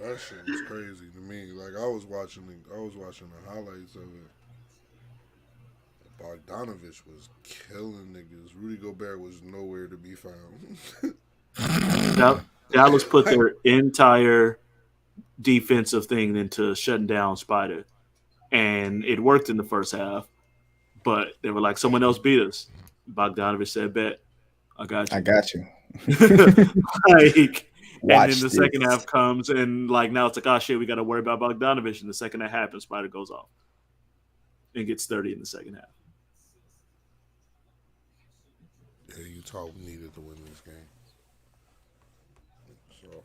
That shit was crazy to me. Like I was watching the highlights of it. Bogdanovich was killing niggas. Rudy Gobert was nowhere to be found. Dallas put their entire defensive thing into shutting down Spider, and it worked in the first half. But they were like, someone else beat us. Bogdanovich said, "Bet, I got you." I got you. Like, Watch and then the this. second half comes, and like now it's like, oh shit, we got to worry about Bogdanovich. And the second half happens, Spider goes off and gets 30 in the second half. Yeah, Utah needed to win this game. So.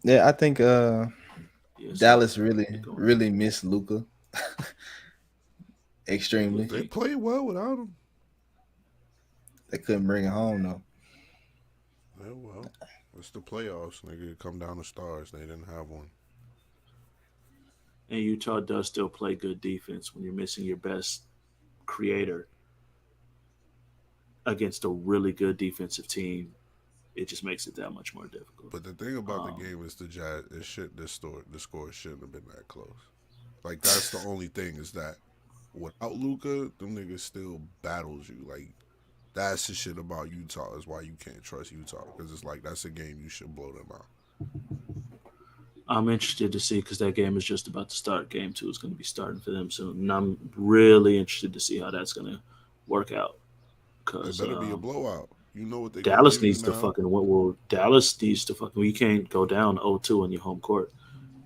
Yeah, I think Dallas really missed Luka. Extremely. They played well without him. They couldn't bring it home though. Yeah, well, it's the playoffs, nigga. It come down to stars. They didn't have one. And Utah does still play good defense when you're missing your best creator against a really good defensive team. It just makes it that much more difficult. But the thing about the game is the Jazz. The score shouldn't have been that close. Like that's the only thing is that without Luka, them niggas still battles you. Like that's the shit about Utah is why you can't trust Utah because it's like that's a game you should blow them out. I'm interested to see because that game is just about to start. Game 2 is going to be starting for them soon, and I'm really interested to see how that's going to work out. Because it better be a blowout. You know what they Dallas needs to fucking. Well, Dallas needs to fucking. You can't go down 0-2 on your home court,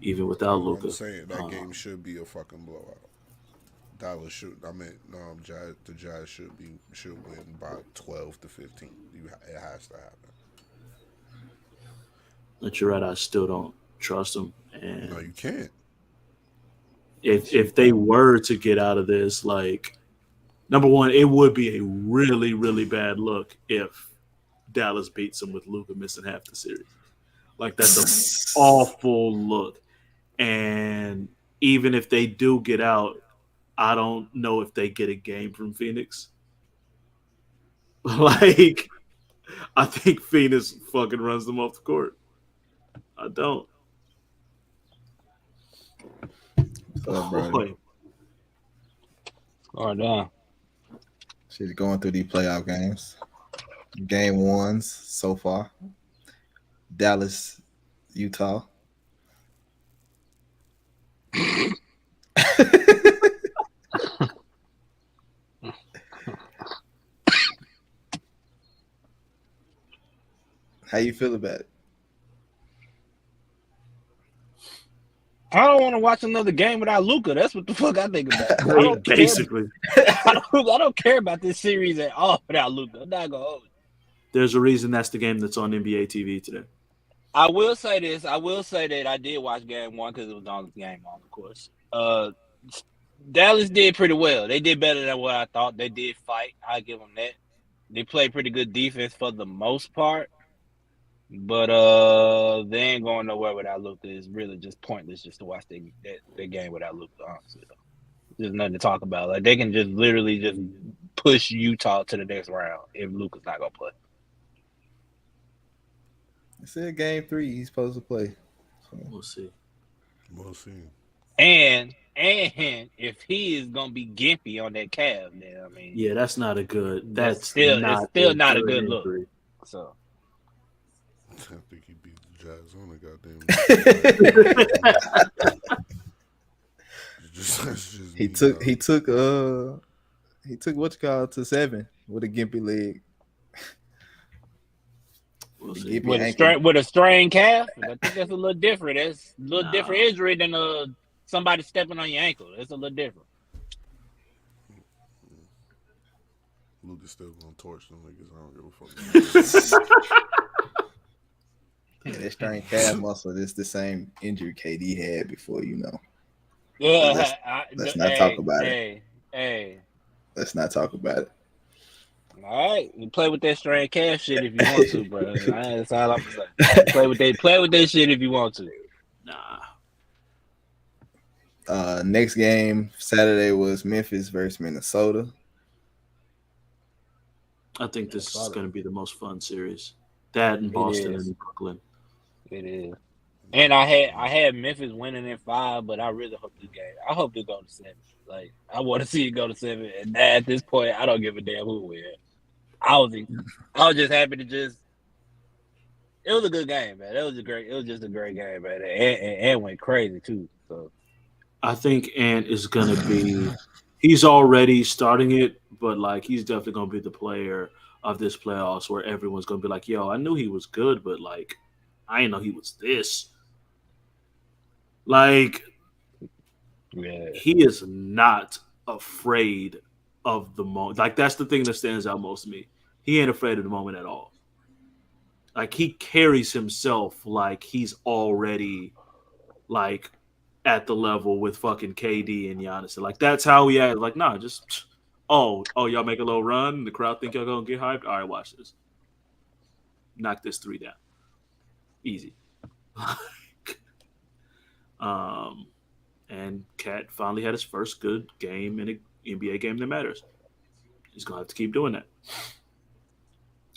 even without Luka. I'm saying that game should be a fucking blowout. Dallas should. I mean, the Jazz should win by 12 to 15. It has to happen. But you're right. I still don't trust them. And no, you can't. If they were to get out of this, like, number one, it would be a really, really bad look if Dallas beats them with Luka missing half the series. Like, that's an awful look. And even if they do get out, I don't know if they get a game from Phoenix. Like, I think Phoenix fucking runs them off the court. I don't. Boy. Or down. She's going through these playoff games. Game ones so far. Dallas, Utah. How you feel about it? I don't want to watch another game without Luka. That's what the fuck I think about. I don't Basically. I don't care about this series at all without Luka. I'm not gonna hold it. There's a reason that's the game that's on NBA TV today. I will say this. I will say that I did watch game one because it was on the game on, of course. Dallas did pretty well. They did better than what I thought. They did fight. I give them that. They played pretty good defense for the most part. But they ain't going nowhere without Luka. It's really just pointless just to watch that game without Luka. Honestly, there's nothing to talk about. Like they can just literally just push Utah to the next round if Luka's not gonna play. I said game 3 he's supposed to play. So. We'll see. We'll see. And if he is gonna be gimpy on that calf, then I mean, yeah, that's not a good. That's still not it's still not a good good injury. look. So I think he beat the Jazz on the goddamn. He took what you call to 7 with a gimpy leg. We'll see. With a strained calf, I think that's a little different. That's a little different injury than somebody stepping on your ankle. It's a little different. Luka's still gonna torch them niggas. I don't give a fuck. Yeah, that strained calf muscle is the same injury KD had before, you know. Yeah, let's not talk about it. Hey. Let's not talk about it. All right, you play with that strained calf shit if you want to, bro. That's all I'm saying. Play with that shit if you want to. Nah. Next game Saturday was Memphis versus Minnesota. I think this is going to be the most fun series. That and Boston and Brooklyn. It is. And I had Memphis winning in 5, but I really hope this game. I hope they go to 7. Like I want to see it go to 7. And at this point, I don't give a damn who wins. I was just happy to just. It was a good game, man. It was just a great game, man. And went crazy too. So I think Ant is gonna be. He's already starting it, but like he's definitely gonna be the player of this playoffs where everyone's gonna be like, "Yo, I knew he was good, but like, I didn't know he was this." Like, he is not afraid of the moment. Like that's the thing that stands out most to me. He ain't afraid of the moment at all. Like he carries himself like he's already like at the level with fucking KD and Giannis. Like that's how he acts. Like nah, just y'all make a little run. The crowd think y'all gonna get hyped. All right, watch this. Knock this 3 down, easy. And Cat finally had his first good game in an NBA game that matters. He's gonna have to keep doing that.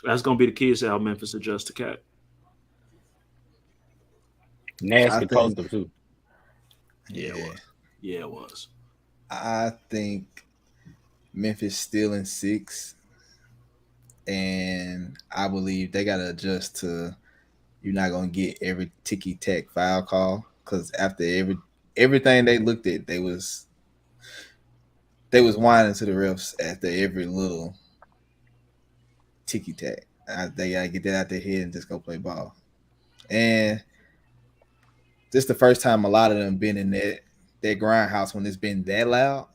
That's gonna be the key is how Memphis adjusts to Cat. Nasty poster too. Yeah, it was. I think Memphis still in 6, and I believe they gotta adjust to. You're not gonna get every ticky tack foul call because after everything they looked at, they was whining to the refs after every little ticky tack. They gotta get that out their head and just go play ball. And this is the first time a lot of them been in that grindhouse when it's been that loud.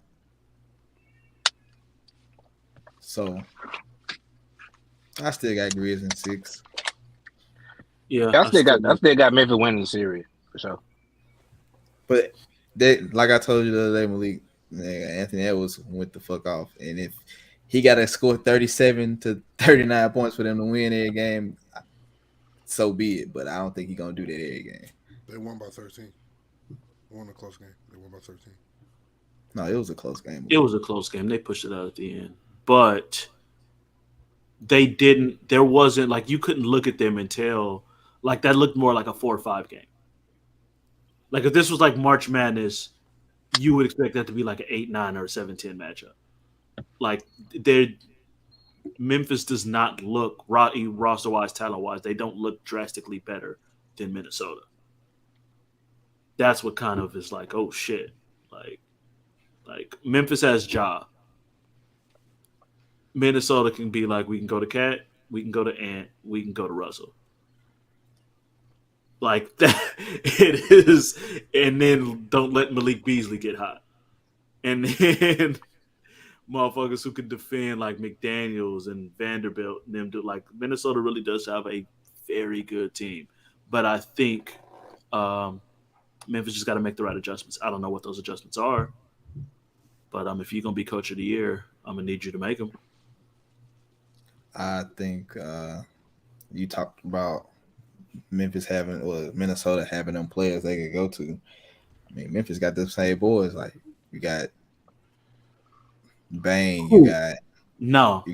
So I still got Grizz in 6. Yeah, I still got Memphis winning the series for sure. But they, like I told you the other day, Malik, Anthony Edwards went the fuck off, and if he got to score 37 to 39 points for them to win every game, so be it. But I don't think he's gonna do that every game. They won by 13. They won a close game. They won by 13. No, it was a close game. It was a close game. They pushed it out at the end, but they didn't. There wasn't like you couldn't look at them and tell. Like that looked more like a 4-5 game. Like if this was like March Madness, you would expect that to be like an 8-9 or a 7-10 matchup. Like Memphis does not look roster-wise, talent-wise. They don't look drastically better than Minnesota. That's what kind of is like, oh shit. Like Memphis has Ja. Minnesota can be like, we can go to Cat, we can go to Ant, we can go to Russell. Like that, it is, and then don't let Malik Beasley get hot, and then motherfuckers who can defend like McDaniels and Vanderbilt and them do like Minnesota really does have a very good team, but I think Memphis just got to make the right adjustments. I don't know what those adjustments are, but if you're gonna be coach of the year, I'm gonna need you to make them. I think you talked about Memphis having or Minnesota having them players they could go to. I mean, Memphis got the same boys. Like you got Bane, you got Bane,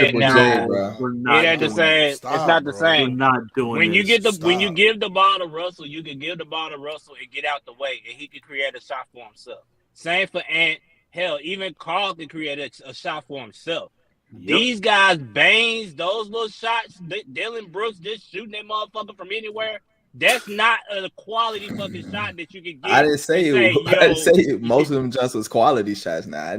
Triple J, bro. It ain't the same. It's not the same. We're not doing when you this. when you give the ball to Russell, you can give the ball to Russell and get out the way, and he can create a shot for himself. Same for Ant. Hell, even Carl can create a shot for himself. Yep. These guys, Baines, those little shots, Dylan Brooks just shooting that motherfucker from anywhere. That's not a quality fucking shot that you can get. I didn't say it. I didn't say it. Most of them just was quality shots. Now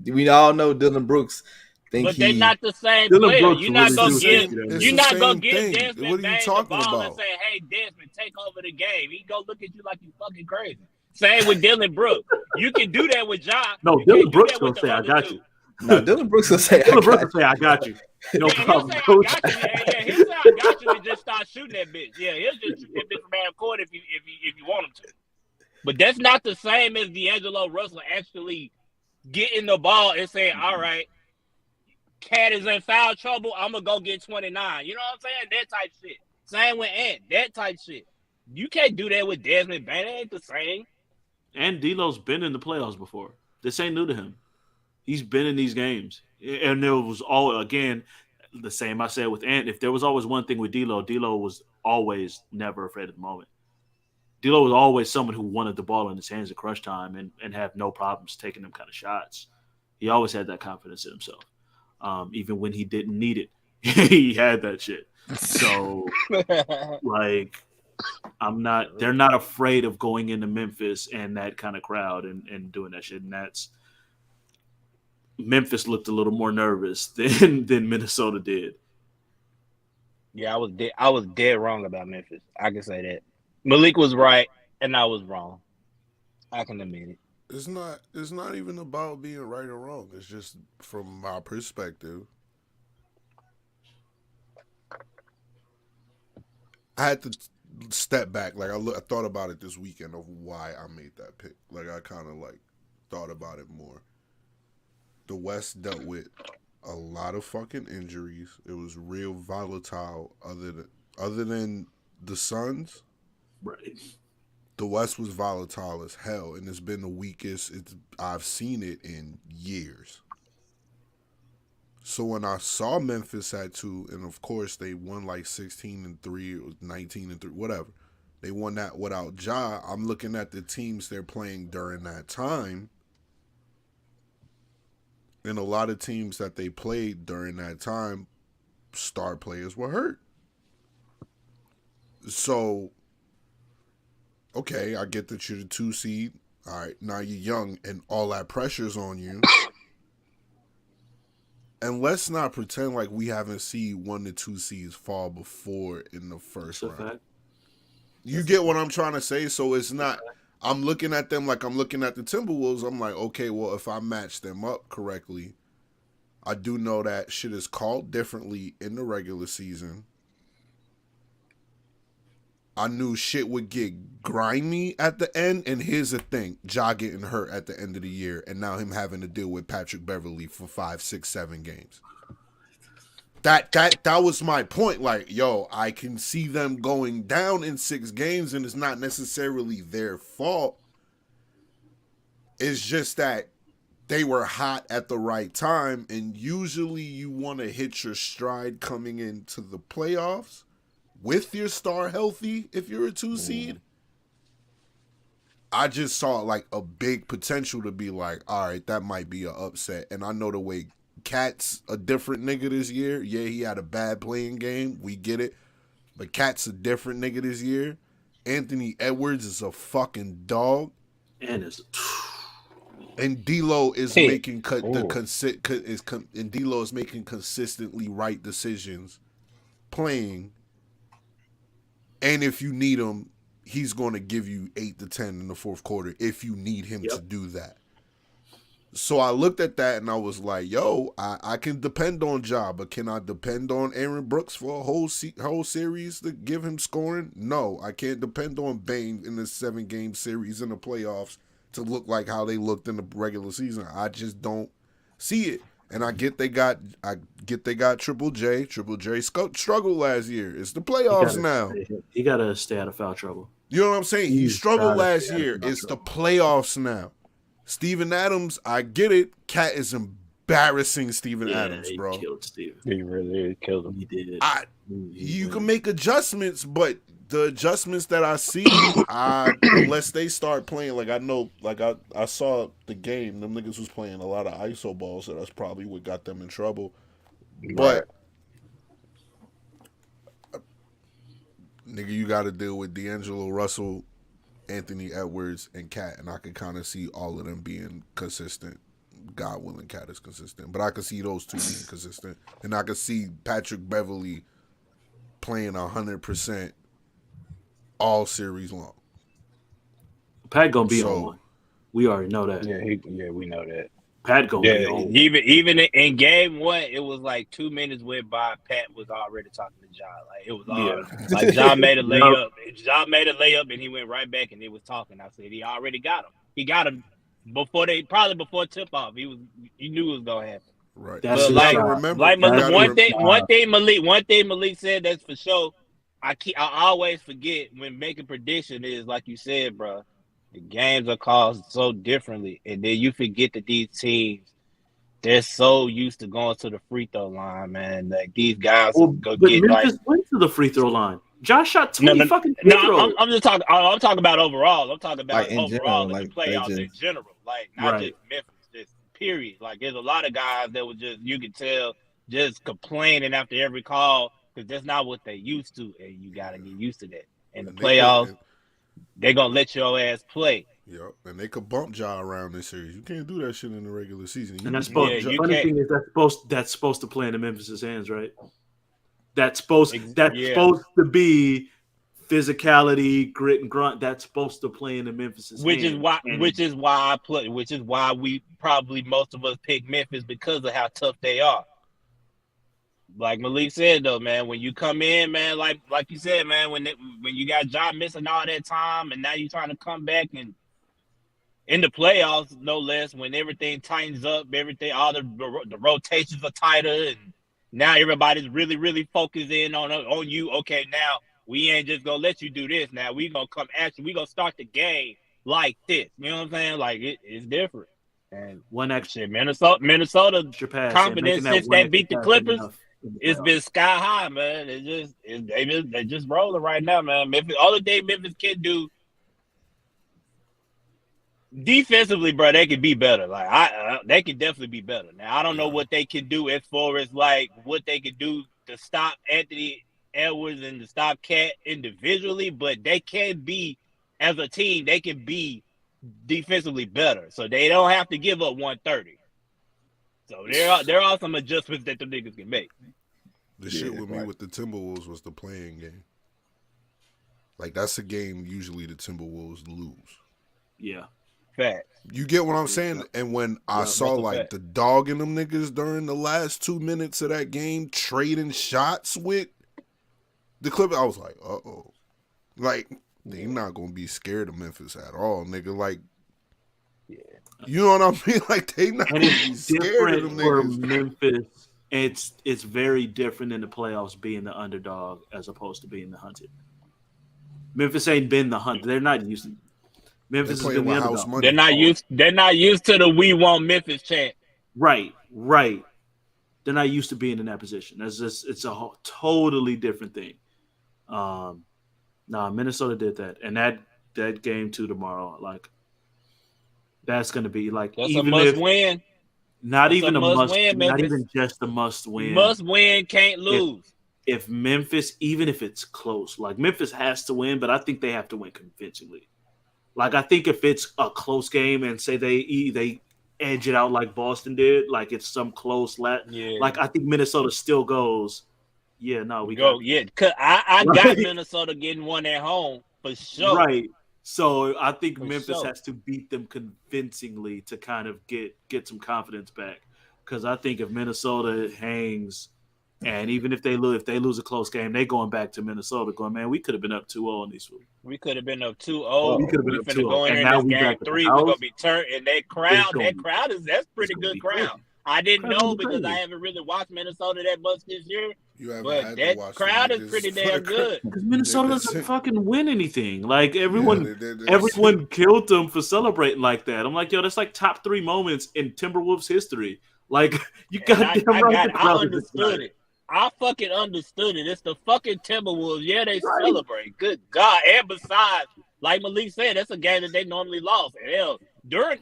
we all know Dylan Brooks. But they're not the same player. You're not gonna give Desmond Bain the ball and say, "Hey, Desmond, take over the game." He go look at you like you fucking crazy. Same with Dylan Brooks. You can do that with John. No, Dylan Brooks gonna say, "I got you." No, Dylan Brooks will say, "I got you." No problem, coach. He'll say, "I got you," and just start shooting that bitch. Yeah, he'll just shoot that bitch from half court if you want him to. But that's not the same as D'Angelo Russell actually getting the ball and saying, "All right, Cat is in foul trouble. I'm gonna go get 29." You know what I'm saying? That type shit. Same with Ant. That type shit. You can't do that with Desmond Bain. It ain't the same. And D'Lo's been in the playoffs before. This ain't new to him. He's been in these games. And there was all again the same I said with Ant. If there was always one thing with D'Lo was always never afraid of the moment. D'Lo was always someone who wanted the ball in his hands at crunch time and have no problems taking them kind of shots. He always had that confidence in himself. Even when he didn't need it, he had that shit. So, like, they're not afraid of going into Memphis and that kind of crowd and doing that shit. And Memphis looked a little more nervous than Minnesota did. Yeah, I was dead wrong about Memphis. I can say that. Malik was right and I was wrong. I can admit it. It's not even about being right or wrong. It's just from my perspective. I had to step back. Like I thought about it this weekend of why I made that pick. Like I kind of thought about it more. The West dealt with a lot of fucking injuries. It was real volatile. Other than the Suns, right? The West was volatile as hell, and it's been the weakest I've seen it in years. So when I saw Memphis at 2, and of course they won like 16-3, it was 19-3, whatever. They won that without Ja. I'm looking at the teams they're playing during that time. And a lot of teams that they played during that time, star players were hurt. So, okay, I get that you're the 2 seed. All right, now you're young and all that pressure's on you. And let's not pretend like we haven't seen 1 to 2 seeds fall before in the first round. You get what I'm trying to say? So it's not, I'm looking at them like I'm looking at the Timberwolves. I'm like, okay, well, if I match them up correctly, I do know that shit is called differently in the regular season. I knew shit would get grimy at the end, and here's the thing. Ja getting hurt at the end of the year, and now him having to deal with Patrick Beverley for 5, 6, 7 games. That was my point. Like, yo, I can see them going down in 6 games, and it's not necessarily their fault. It's just that they were hot at the right time, and usually you want to hit your stride coming into the playoffs with your star healthy if you're a 2 seed. I just saw like a big potential to be like, all right, that might be an upset. And I know the way Cat's a different nigga this year. Yeah, he had a bad playing game. We get it. But Cat's a different nigga this year. Anthony Edwards is a fucking dog. And D'Lo is making D'Lo is making consistently right decisions, playing. And if you need him, he's going to give you 8 to 10 in the fourth quarter if you need him to do that. So I looked at that and I was like, yo, I can depend on Ja, but can I depend on Aaron Brooks for a whole series to give him scoring? No, I can't depend on Bane in the 7-game series in the playoffs to look like how they looked in the regular season. I just don't see it. And I get they got Triple J. Triple J struggled last year. It's the playoffs now. He got to stay out of foul trouble. You know what I'm saying? He struggled last year. It's the playoffs now. Steven Adams, I get it. Cat is embarrassing Steven Adams, bro. He killed Steven. He really killed him. He did. You can make adjustments, but the adjustments that I see, unless they start playing, like I know, like I saw the game, them niggas was playing a lot of ISO balls, so that's probably what got them in trouble. But nigga, you got to deal with D'Angelo Russell, Anthony Edwards, and Cat, and I can kind of see all of them being consistent. God willing, Cat is consistent, but I can see those two being consistent, and I can see Patrick Beverly playing 100% all series long. Pat gonna be on one. We already know that. Yeah, we know that. Pat gonna be on. Even in game 1, it was like 2 minutes went by. Pat was already talking to John. Like it was like John made a layup. John made a layup and he went right back and they was talking. I said he already got him. He got him before tip off. He knew it was gonna happen. Right. That's one thing Malik said that's for sure. I always forget when making prediction is like you said, bro. The games are called so differently, and then you forget that these teams, they're so used to going to the free throw line, man. Like these guys go get Memphis went to the free throw line. Josh shot 20 fucking free throws. I'm just talking. I'm talking about overall. I'm talking about like overall general, in the playoffs in general, like not just Memphis, just period. Like there's a lot of guys that was just you could tell just complaining after every call because that's not what they used to, and you got to get used to that. In the playoffs, they're gonna let your ass play. Yep, and they could bump Ja around this series. You can't do that shit in the regular season. And that's supposed. The funny thing is that's supposed to play in the Memphis' hands, right? That's supposed to be physicality, grit and grunt. That's supposed to play in the Memphis' hands. Which is why we probably most of us pick Memphis because of how tough they are. Like Malik said though, man, when you come in, man, like you said, man, when you got Ja missing all that time, and now you're trying to come back and in the playoffs, no less, when everything tightens up, all the rotations are tighter, and now everybody's really, really focused in on you. Okay, now we ain't just gonna let you do this. Now we gonna come at you. We gonna start the game like this. You know what I'm saying? Like it's different. And one extra Minnesota confidence since they beat the Clippers. It's been sky high, man. They just rolling right now, man. Memphis, all the day Memphis can do defensively, bro, they could be better. Like they could definitely be better. Now I don't know what they can do as far as like what they could do to stop Anthony Edwards and to stop Cat individually, but they can be as a team. They can be defensively better, so they don't have to give up 130. So there are some adjustments that the niggas can make. The shit with me with the Timberwolves was the playing game. Like that's a game usually the Timberwolves lose. Yeah. Fact. You get what I'm saying? And when I saw like the dog in them niggas during the last 2 minutes of that game trading shots with the Clippers, I was like, uh-oh. Like, they not gonna be scared of Memphis at all, nigga. Like, you know what I mean? Like they not gonna be scared of them niggas. For Memphis, it's very different in the playoffs being the underdog as opposed to being the hunted. Memphis ain't been the hunted. They're not used to. Memphis has been the underdog. They're not used to the "We Want Memphis" chant. Right. They're not used to being in that position. It's a totally different thing. Minnesota did that, and that game too tomorrow. Like that's going to be like that's even a must win. Not that's even a must win. Not even just a must win. Must win, can't lose. If Memphis, even if it's close, like Memphis has to win, but I think they have to win convincingly. Like I think if it's a close game and say they edge it out like Boston did, like it's some close like I think Minnesota still goes. Yeah, no, we go. Yeah, cause I got Minnesota getting one at home for sure. Right. So I think For Memphis sure. has to beat them convincingly to kind of get some confidence back. Because I think if Minnesota hangs, and even if they lose a close game, they going back to Minnesota going, man, we could have been up 2-0 on these fools. We could have been up 2-0. We could have been We up finna 2-0. go in And here in now this we game back at the 3. We're gonna house. be turned, and that's pretty gonna good be crowd. crazy. I didn't Crowd's know gonna be because I crazy. haven't really watched Minnesota that much this year. You haven't But had to that watch crowd the is niggas pretty for damn the good. Because Minnesota doesn't fucking win anything. Like Yeah, everyone, everyone killed them for celebrating like that. I'm like, yo, that's like top 3 moments in Timberwolves history. Like you And goddamn I right. got The it. I crowd is understood excited. it. I fucking understood it. It's the fucking Timberwolves. Yeah, they Right. celebrate. Good God. And besides, like Malik said, that's a game that they normally lost. Hell,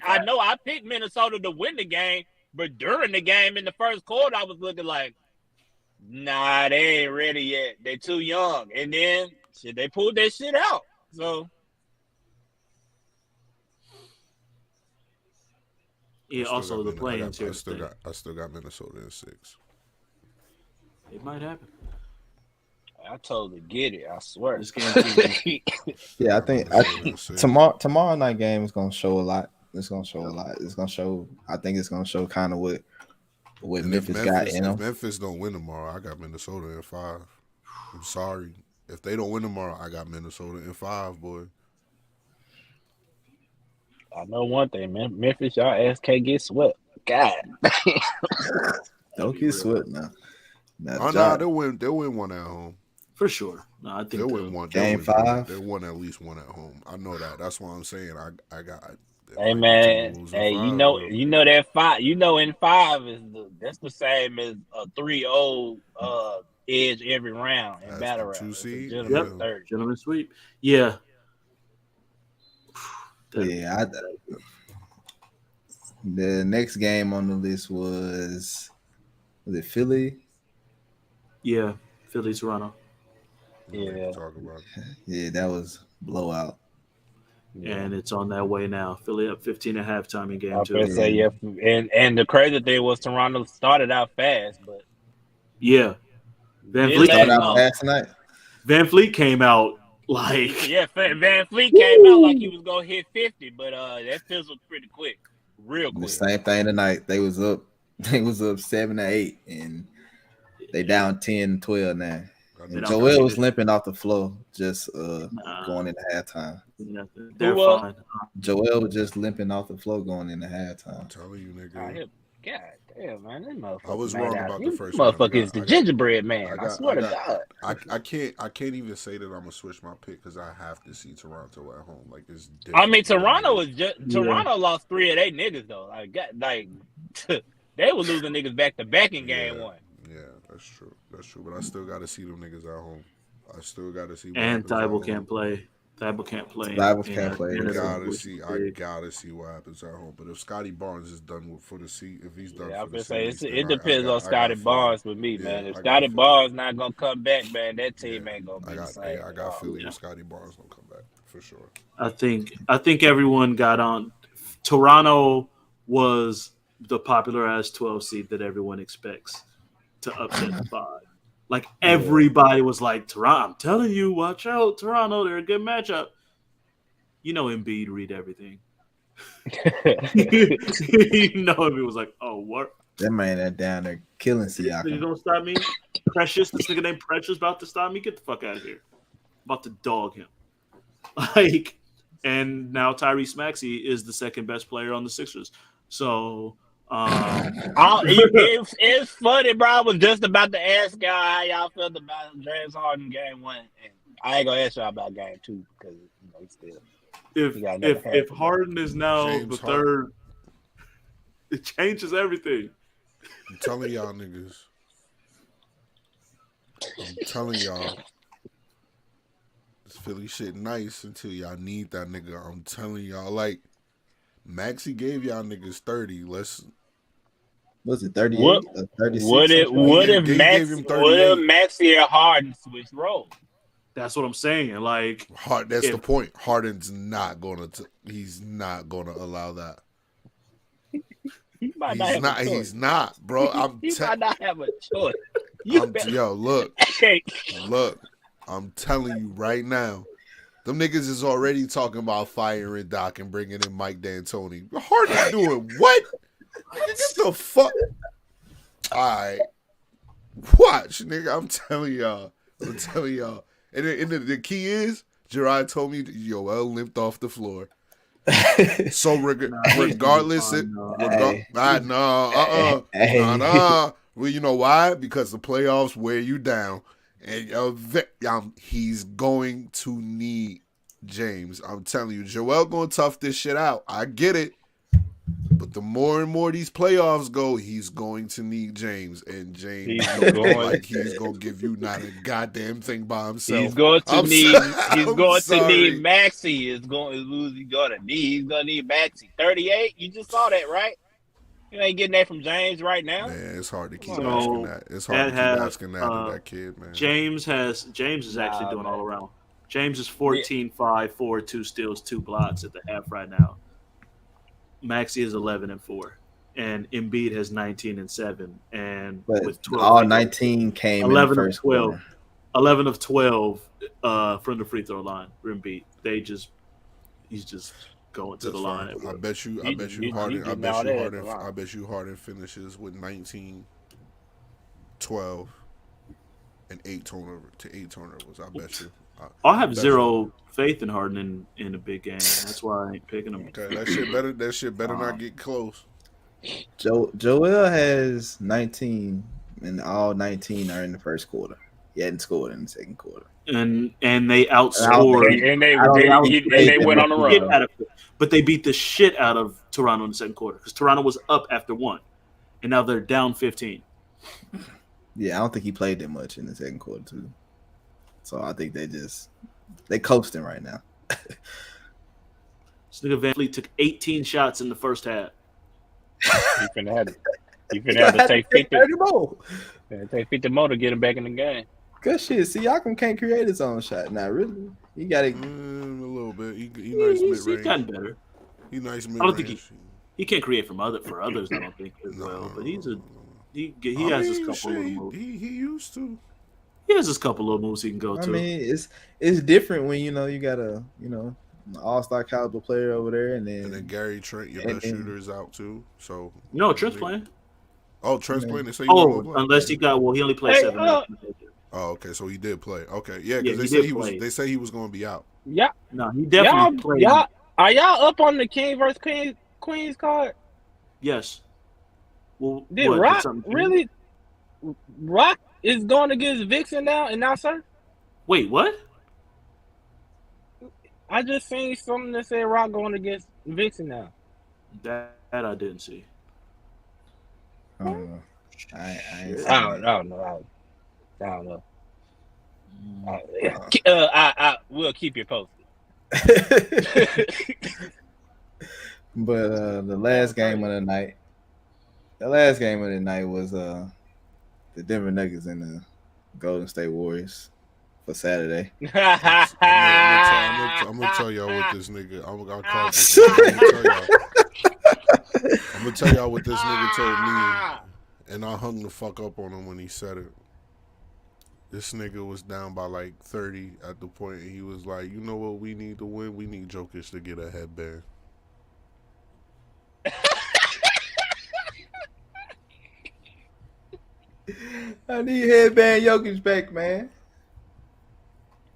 I know I picked Minnesota to win the game, but during the game in the first quarter, I was looking like, nah, they ain't ready yet. They too young. And then shit, they pulled that shit out. So Yeah. Also, the playing here. I still got Minnesota in 6. It might happen. I totally get it. I swear. This game. Yeah, I think tomorrow night game is gonna show a lot. It's gonna show a lot. It's gonna show. I think it's gonna show kind of what Memphis got in them. If Memphis don't win tomorrow, I got Minnesota in 5. I'm sorry. If they don't win tomorrow, I got Minnesota in 5, boy. I know one thing, man. Memphis, y'all ass can't get swept. God. Don't get swept now. They'll win one at home. For sure. No, I think they'll win one. Game 5. They'll win at least one at home. I know that. That's why I'm saying I got. Hey man, hey, you know that 5. You know, in 5 that's the same as a 3-0 edge every round in battle round. 2 seed. Gentleman sweep. Yeah. Yeah. The next game on the list was it Philly? Yeah, Philly, Toronto. Yeah. Talk about it. Yeah, that was blowout. Yeah. And it's on that way now. Philly up 15 at halftime in game 2. I was gonna say, yeah, and the crazy thing was Toronto started out fast, but yeah, Van Vliet started out fast tonight. Van Vliet came out like Van Vliet came out like he was gonna hit 50, but that fizzled pretty quick, real quick. The same thing tonight. They was up 7-8, and they down 10-12 now. And Joel was limping off the floor, just going into halftime. They're fine. Joel was just limping off the floor going into halftime. I'm telling you, nigga. God damn, man, this motherfucker. I was wrong about the first motherfucker is the gingerbread man. I swear to God. I can't even say that I'm gonna switch my pick because I have to see Toronto at home. Like it's. I mean, Toronto lost 3 of their niggas though. They were losing niggas back to back in game 1. Yeah, that's true. But I still got to see them niggas at home. I still got to see. And Thibault can't play. Thibault can't play. I gotta see what happens at home. But if Scotty Barnes is done for the season, if he's done, I for the say season, it depends on Scotty Barnes with me, man. If Scotty Barnes not gonna come back, man, that team ain't gonna be the same. I got Philly if Scotty Barnes don't come back for sure. I think everyone got on. Toronto was the popular ass 12 seed that everyone expects to upset the 5. Like everybody was like, Toronto, I'm telling you, watch out, Toronto, they're a good matchup. You know, Embiid read everything. You know, Embiid was like, oh, what? That man that down there killing Siakam. You don't stop me, Precious. This nigga named Precious about to stop me. Get the fuck out of here. About to dog him. And now Tyrese Maxey is the second best player on the Sixers. So. It's funny, bro. I was just about to ask y'all how y'all felt about James Harden game 1, and I ain't gonna ask y'all about game 2 because if Harden is now the third, it changes everything. I'm telling y'all niggas. I'm telling y'all. This Philly shit nice until y'all need that nigga. I'm telling y'all, like Maxey gave y'all niggas 30. Was it 38 or 36? What if Maxey and Harden switch roles? That's what I'm saying. Like, that's the point. Harden's not gonna. He's not gonna allow that. He's not, bro. He might not have a choice. Look. I'm telling you right now. Them niggas is already talking about firing Doc and bringing in Mike D'Antoni. Harden doing what? Get the fuck. All right. Watch, nigga. I'm telling y'all. And the key is, Jarrod told me Yoel limped off the floor. So regardless, Well, you know why? Because the playoffs wear you down, and he's going to need James. I'm telling you, Joel gonna tough this shit out. I get it, but the more and more these playoffs go, he's going to need James, and James he's gonna give you not a goddamn thing by himself. He's going to need Maxey. He's gonna need Maxey. 38. You just saw that, right? You ain't getting that from James right now. Man, it's hard to keep asking that. It's hard to keep asking that to that kid, man. James is actually doing all around. James is 14-5, 4, 2 steals, 2 blocks at the half right now. Maxey is 11-4, and Embiid has 19-7, and with 12, all 19 came 11 in the first 12, quarter. 11 of 12 from the free throw line. Embiid, he's just going to the line. I bet you Harden finishes with 19, 12, and 8 turnovers. I bet you. I have zero faith in Harden in a big game. That's why I ain't picking him. Okay, that shit better not get close. Joel has 19, and all 19 are in the first quarter. He hadn't scored in the second quarter. And they outscored. And they went on the run. But they beat the shit out of Toronto in the second quarter because Toronto was up after 1, and now they're down 15. Yeah, I don't think he played that much in the second quarter too. So I think they coasting right now. This nigga Van Fleet took 18 shots in the first half. He finna have to take 50 more. Take 50 more to get him back in the game. Good shit. Siakam can't create his own shot. Not really. He got it a little bit. He nice mid-range. He's gotten better. He nice mid-range. I don't think he can't create for others. I don't think as well. But he has his couple of moves. He used to. He has his couple little moves he can go to. I mean, it's different when you got a an all-star caliber player over there, and then Gary Trent, your best shooter, is out too. So Trent's playing. Oh, Trent's playing. They say unless he only played 7 minutes. Oh, okay. So he did play. Okay, yeah, because they say he was going to be out. Yeah, no, he definitely played. Are y'all up on the King versus Queens card? Yes. Well, did Rock really? Rock is going against Vixen now, and now, sir. Wait, what? I just seen something that said Rock going against Vixen now. That I didn't see. I don't know. I don't know. I will keep you posted. But the last game of the night was the Denver Nuggets and the Golden State Warriors for Saturday. I'm gonna tell y'all what this nigga. I'm gonna tell y'all what this nigga told me, and I hung the fuck up on him when he said it. This nigga was down by like 30 at the point, and he was like, "You know what? We need to win. We need Jokic to get a headband." I need headband Jokic back, man.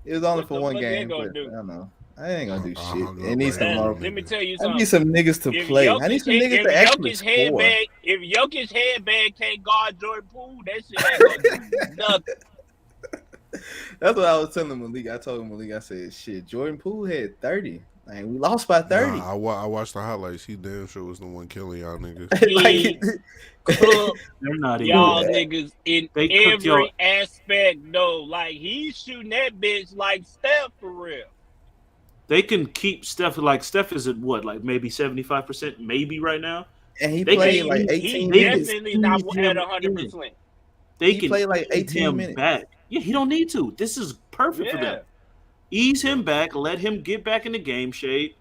It was only for one game. But I don't know. I ain't gonna do shit. It needs some more. Let me tell you something. I need some niggas to play. I need some niggas to actually score. If Jokic headband can't guard Jordan Poole, that shit ain't gonna do nothing. That's what I was telling Malik. I told Malik, I said, shit, Jordan Poole had 30. Like, we lost by 30. Nah, I watched the highlights. He damn sure was the one killing y'all niggas. They're not even y'all niggas in every aspect, though. Like, he's shooting that bitch like Steph for real. They can keep Steph. Like, Steph is at what? Like, maybe 75%, maybe right now? And he played like 18 minutes. He definitely not at 100%. They can play like 18 minutes. Back. Yeah, he don't need to. This is perfect for them. Ease him back. Let him get back in the game shape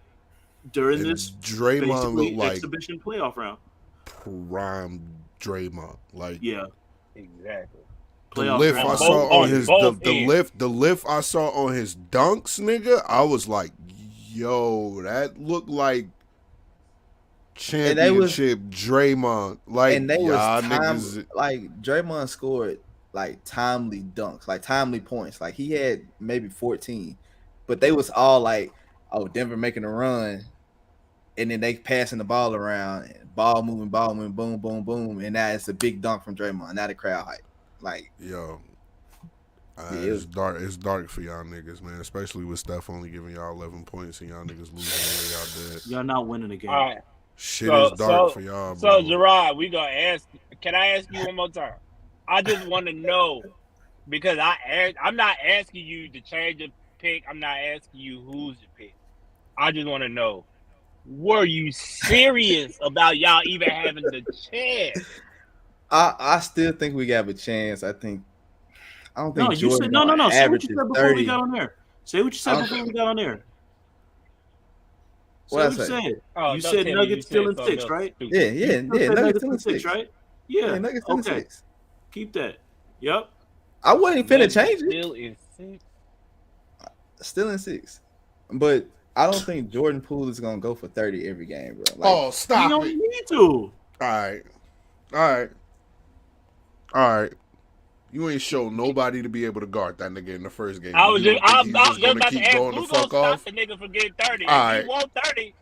during this Draymond looked like exhibition playoff round. Prime Draymond. Like, yeah, exactly. lift I saw on his the lift I saw on his dunks, nigga, I was like, yo, that looked like championship Draymond. Like, and they y'all was niggas, like Draymond scored like timely dunks, like timely points. Like he had maybe 14, but they was all like, oh, Denver making a run, and then they passing the ball around, ball moving, boom, boom, boom, and now it's a big dunk from Draymond. Now the crowd hype. Like, yo, it's dark. It's dark for y'all niggas, man. Especially with Steph only giving y'all 11 points and y'all niggas losing the way y'all did. Y'all not winning the game. All right. Shit is dark for y'all, bro. So, Jarrod, we gonna ask. Can I ask you one more time? I just want to know, because I'm not asking you to change your pick. I'm not asking you who's your pick. I just want to know, were you serious about y'all even having the chance? I still think we got a chance. I don't think you Jordan. No. Say what you said before 30. We got on there. Say what you said before we got on there. What I said? You said Nuggets still in 6, right? Yeah. Nuggets still in 6, right? Yeah. Nuggets still in 6. Keep that. Yep. I wasn't finna change it. Still in 6. Still in 6. But I don't think Jordan Poole is gonna go for 30 every game, bro. Like, stop you don't need to. All right. You ain't show nobody to be able to guard that nigga in the first game. I was just about to ask who's gonna stop the nigga from getting 30. If he want 30,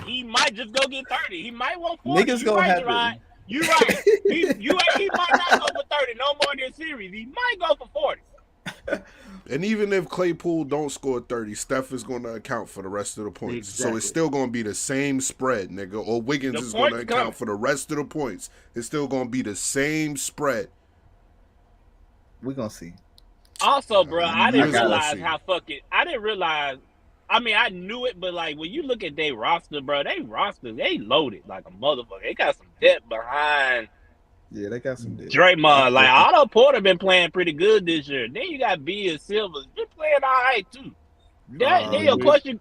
he might just go get 30. He might want 40. Niggas gonna have to. You right. He might not go for 30 no more in this series. He might go for 40. And even if Claypool don't score 30, Steph is going to account for the rest of the points. Exactly. So it's still going to be the same spread, nigga. Or Wiggins is going to account for the rest of the points. It's still going to be the same spread. We're going to see. Also, bro, I didn't realize how fucking... I mean, I knew it, but, like, when you look at their roster, bro, they loaded like a motherfucker. They got some depth behind... Yeah, they got some depth. Draymond, like, Otto Porter been playing pretty good this year. Then you got B and Silvers. They're playing all right, too. Then, of course, you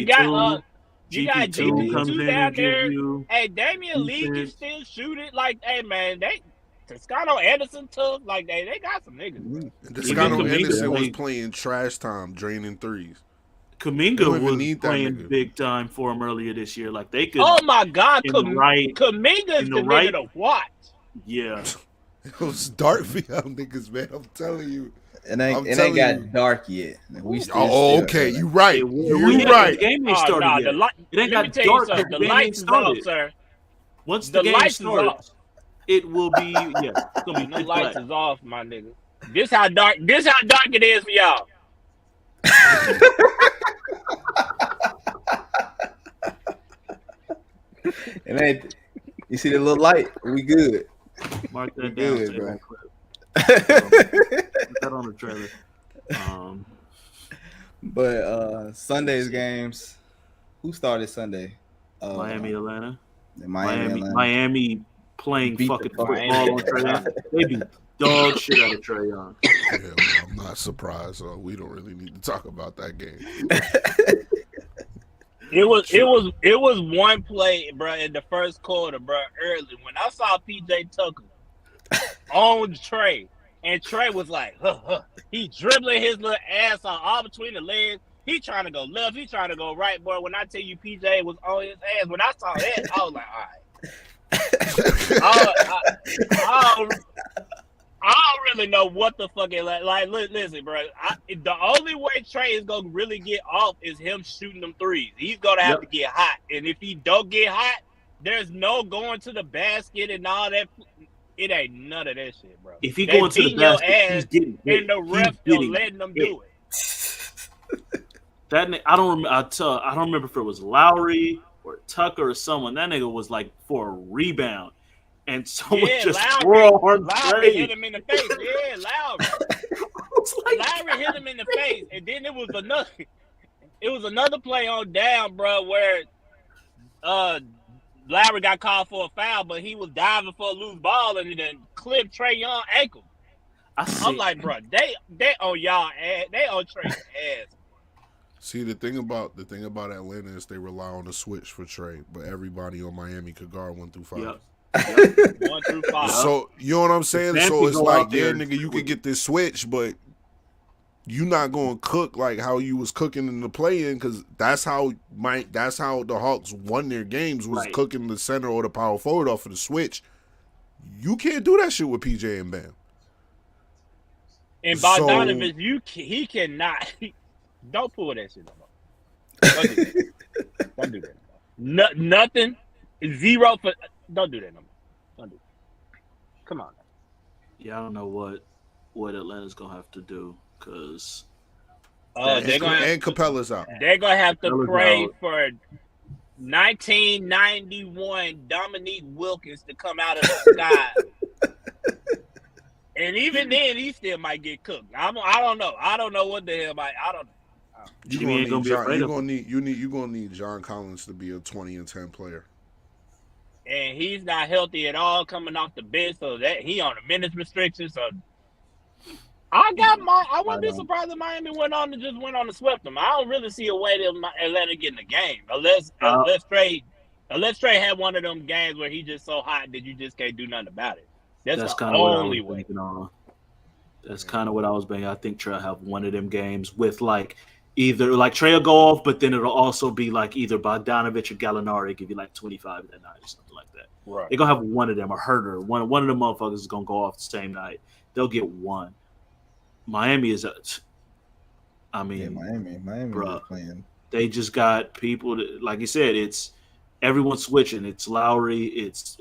got GP2 down there. Hey, Damian Lee can still shoot it. Like, hey, man, Toscano Anderson took. Like, they got some niggas. Toscano Anderson was playing trash time, draining threes. Kaminga was playing big time for him earlier this year. Like, they could. Oh, my God. Kaminga is the nigga to watch. Yeah. It was dark for y'all niggas, man. I'm telling you. It ain't got dark yet. Okay. You right. You right. The game ain't started yet. It ain't got dark. The lights is off, sir. Once the game starts, it will be, it's going to be the lights is off, my nigga. This how dark it is for y'all. You see the little light? We good. Mark that down. Good, bro. Put that on the trailer. But Sunday's games. Who started Sunday? Miami, Atlanta. Miami playing fucking football on Trae Young. They beat dog shit out of Trae Young. Yeah, I'm not surprised. So we don't really need to talk about that game. It was one play, bro, in the first quarter, bro, early when I saw PJ Tucker on Trae, and Trae was like, he dribbling his little ass all between the legs. He trying to go left, he trying to go right, boy. When I tell you PJ was on his ass, when I saw that, I was like, all right. I don't really know what the fuck it like. Listen, bro. The only way Trae is gonna really get off is him shooting them threes. He's gonna have to get hot, and if he don't get hot, there's no going to the basket and all that. It ain't none of that shit, bro. If he going to the basket, he's getting hit. And the ref still letting them do it. I don't remember if it was Lowry or Tucker or someone. That nigga was like for a rebound. And someone just threw on Lowry hit him in the face. Yeah, Lowry. Lowry hit him in the face. And then it was another play on down, bro, where Lowry got called for a foul, but he was diving for a loose ball and then clipped Trae Young's ankle. I'm like, bro, they on y'all ass. They on Trae's ass. See, the thing about Atlanta is they rely on the switch for Trae, but everybody on Miami could guard 1 through 5. 1 through 5. So you know what I'm saying? If So it's go like, out there nigga, you could get this switch, but you not gonna cook like how you was cooking in the play-in, because that's how the Hawks won their games, was cooking the center or the power forward off of the switch. You can't do that shit with PJ and Bam. And Bogdanovich, he cannot. Don't pull that shit no more. Don't do that. No, nothing. 0 for. Don't do that no more. Don't do that. Come on. Yeah, I don't know what Atlanta's gonna have to do, because and Capella's out. They're gonna have to pray for 1991 Dominique Wilkins to come out of the sky. And even then, he still might get cooked. I don't know. I don't know what the hell. I don't know. You're gonna need John Collins to be a 20 and 10 player. And he's not healthy at all coming off the bench, so that he on a minutes restriction. So I wouldn't be surprised if Miami went on to sweep them. I don't really see a way that Atlanta getting a game unless Trey had one of them games where he just so hot that you just can't do nothing about it. That's the only way. That's kind of what I was thinking. I think Trey will have one of them games with either Trey will go off, but then it'll also be either Bogdanovich or Gallinari give you 25 that night or something like that. Right. They're gonna have one of them, a Herder. One of them motherfuckers is gonna go off the same night. They'll get one. Miami is Miami is playing. They just got people that, like you said, it's everyone switching. It's Lowry, it's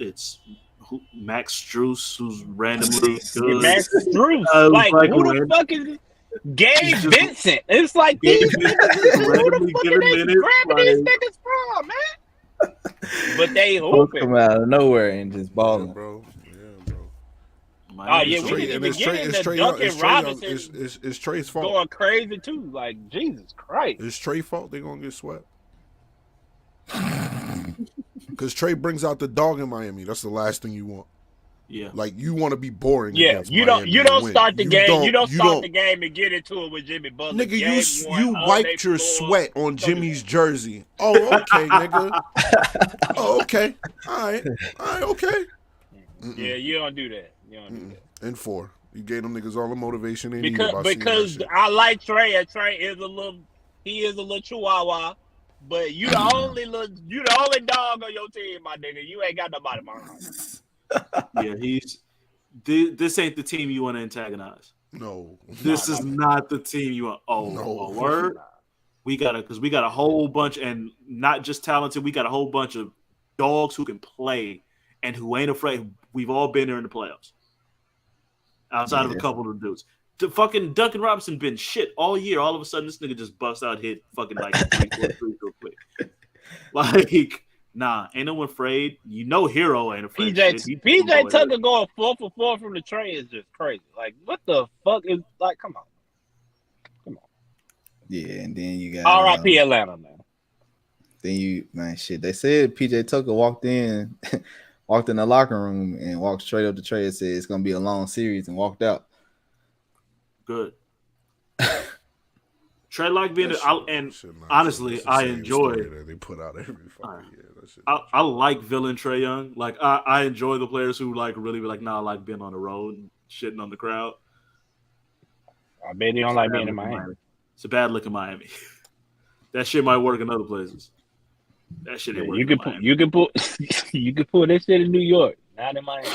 Max Strus, who's randomly good. Max Strus, who the fuck is Gabe Vincent? It's like these niggas, who the fuck are they grabbing these niggas from, man? But they hooping. Come out of nowhere and just balling, yeah, bro. Oh yeah, we didn't even get into Duncan Robinson. It's Trey's fault. Going crazy too, Jesus Christ. It's Trey's fault they're gonna get swept. Because Trey brings out the dog in Miami. That's the last thing you want. Yeah, you want to be boring. Yeah, you don't start the game. You don't start the game and get into it with Jimmy Butler. Nigga, you wiped your sweat on Jimmy's jersey. Oh, okay, nigga. Oh, okay. All right, okay. Yeah, you don't do that. And 4. You gave them niggas all the motivation they need. Because I like Trey. Trey is a little chihuahua, but you the only dog on your team, my nigga. You ain't got nobody behind. Yeah, this ain't the team you want to antagonize. No, this is not the team you want. Oh, no. Word. We got a whole bunch, and not just talented. We got a whole bunch of dogs who can play and who ain't afraid. We've all been there in the playoffs. Outside of a couple of dudes. The fucking Duncan Robinson been shit all year. All of a sudden, this nigga just busts out hit fucking 3 real quick. Nah, ain't no one afraid. Hero ain't afraid. PJ Tucker going 4 for 4 from the tray is just crazy. What the fuck is come on. Yeah, and then you got R.I.P. Atlanta, man. Then they said PJ Tucker walked in the locker room and walked straight up the tray and said it's gonna be a long series and walked out. Good. Trey being honestly, I enjoy that they put out every fucking year. I like villain Trae Young. I enjoy the players who really be I like being on the road and shitting on the crowd. I bet he don't like being in Miami. It's a bad look in Miami. That shit might work in other places. That shit ain't working. You can pull that shit in New York, not in Miami.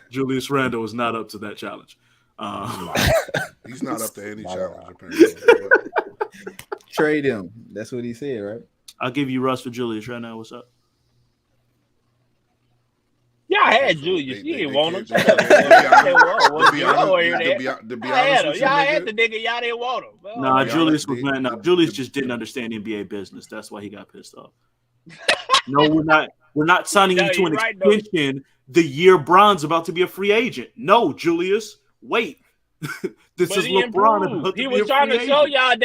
Julius Randle is not up to that challenge. He's not up to any challenge, apparently. Trade him. That's what he said, right? I'll give you Russ for Julius right now. What's up? Yeah, I had Julius. You didn't want him. I had the nigga. Y'all didn't want him. Nah, Julius was man. Nah, Julius just didn't understand NBA business. That's why he got pissed off. No, we're not. We're not signing you to an extension the year Bron's about to be a free agent. No, Julius, wait. This is LeBron. He was trying to show y'all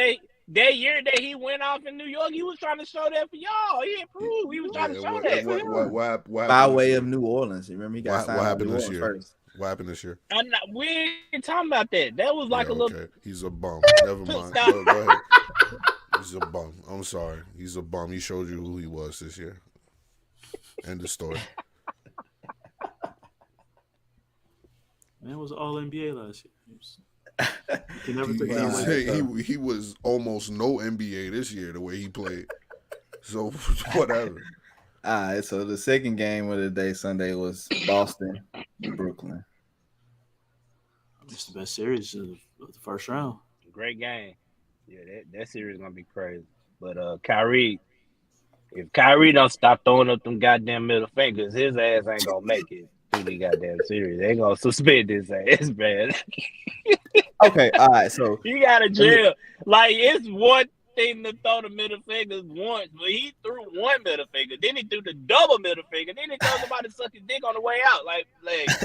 that year that he went off in New York, he was trying to show that for y'all. He improved. He was trying to show that. What by way of New Orleans. You remember he got signed. What happened this year? First. What happened this year? We ain't talking about that. That was a little. He's a bum. Never mind. Go ahead. He's a bum. I'm sorry. He's a bum. He showed you who he was this year. End of story. Man was all NBA last year. You can never take that away. He was almost no NBA this year the way he played. So whatever. All right, so the second game of the day Sunday was Boston, Brooklyn. It's the best series of the first round. Great game. Yeah, that series is gonna be crazy. But Kyrie, if Kyrie don't stop throwing up them goddamn middle fingers, his ass ain't gonna make it through the goddamn series. They ain't gonna suspend his ass, man. Okay, all right, so he got to jail. Like, it's one thing to throw the middle fingers once, but he threw one middle finger, then he threw the double middle finger, then he told somebody to suck his dick on the way out. Like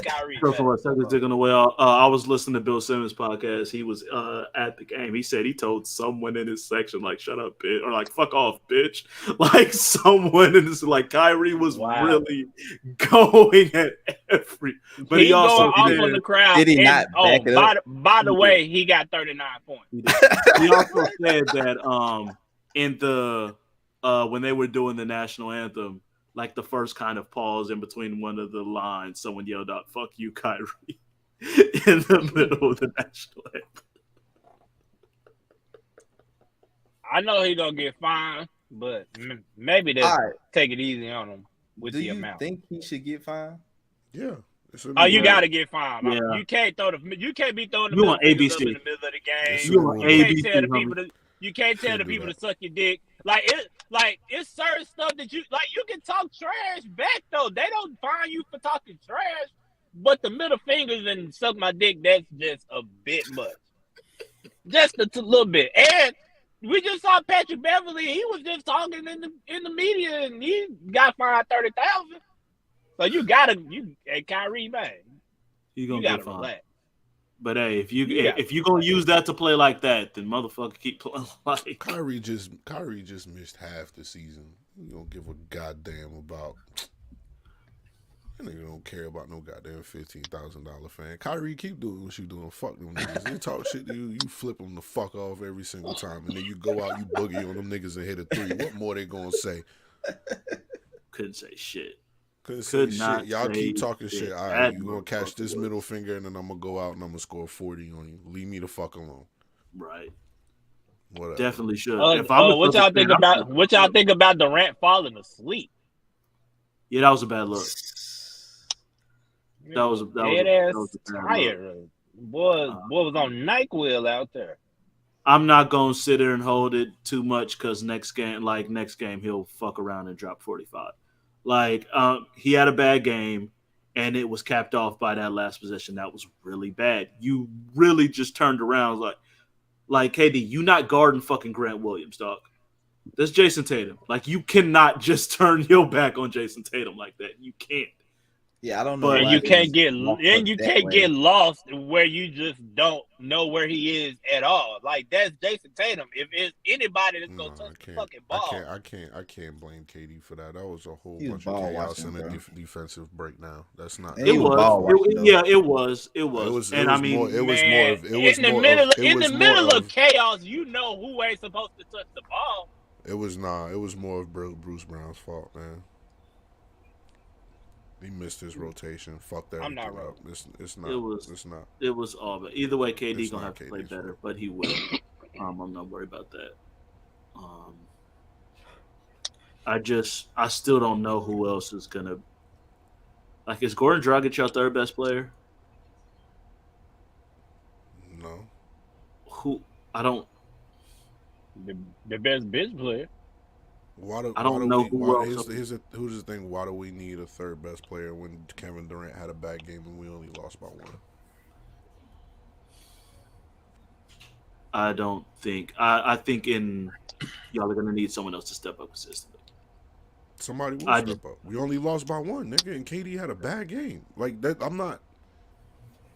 Kyrie. Suck his dick on the way out. I was listening to Bill Simmons' podcast. He was at the game. He said he told someone in his section, like, shut up, bitch, or like, fuck off, bitch. Like, someone in this, like, Kyrie was really going at every. But he also off on the crowd. Did he not back it up? By the way, he got 39 points. He also said that in the when they were doing the national anthem, like the first kind of pause in between one of the lines, someone yelled out, "Fuck you, Kyrie," in the middle of the national anthem. I know he's gonna get fined, but maybe they'll take it easy on him with the amount. Do you think he should get fined? Yeah. Oh, you gotta get fined. Yeah. You can't be throwing the You want ABC in the middle of the game. You can't tell the people you can't tell the people to suck your dick. Like it's certain stuff that you can talk trash back though. They don't fine you for talking trash, but the middle fingers and suck my dick, that's just a bit much. Just a little bit. And we just saw Patrick Beverly. He was just talking in the media, and he got fined $30,000. So you Kyrie, man, you gonna gotta get fined. relax. But hey, if you gonna use that to play like that, then motherfucker keep playing like Kyrie just missed half the season. You don't give a goddamn about. That nigga don't care about no goddamn $15,000 fan. Kyrie, keep doing what you doing. Fuck them niggas. They talk shit to you. You flip them the fuck off every single time, and then you go out, you boogie on them niggas and hit a three. What more they gonna say? Couldn't say shit. Couldn't say shit. Y'all keep talking shit. All right, you gonna catch this middle finger, and then I'm gonna go out and I'm gonna score 40 on you. Leave me the fuck alone. Right. Whatever. Definitely should. What y'all think about? What y'all think about Durant falling asleep? Yeah, that was a bad look. That was tired. Boy was on NyQuil out there. I'm not gonna sit there and hold it too much because next game he'll fuck around and drop 45. Like he had a bad game, and it was capped off by that last possession. That was really bad. You really just turned around like KD. You not guarding fucking Grant Williams, dog. That's Jason Tatum. Like you cannot just turn your back on Jason Tatum like that. You can't. Yeah, I don't know. But you can't get lost where you just don't know where he is at all. Like that's Jason Tatum. If it's anybody that's gonna touch the fucking ball, I can't blame KD for that. That was a whole bunch of chaos and a defensive breakdown. That's not. It was. And I mean, it was more of in the middle of chaos. You know who ain't supposed to touch the ball. It was more of Bruce Brown's fault, man. He missed his rotation. Fucked everything up. It's not. It was all. But either way, KD gonna have to play better, but he will. I'm not worried about that. I still don't know who else is gonna. Like, is Goran Dragic your third best player? No. Who? I don't. The best bench player. Who's the thing? Why do we need a third best player when Kevin Durant had a bad game and we only lost by one? I don't think. I think y'all are gonna need someone else to step up consistently. Somebody will step up. We only lost by one, nigga, and KD had a bad game. Like that, I'm not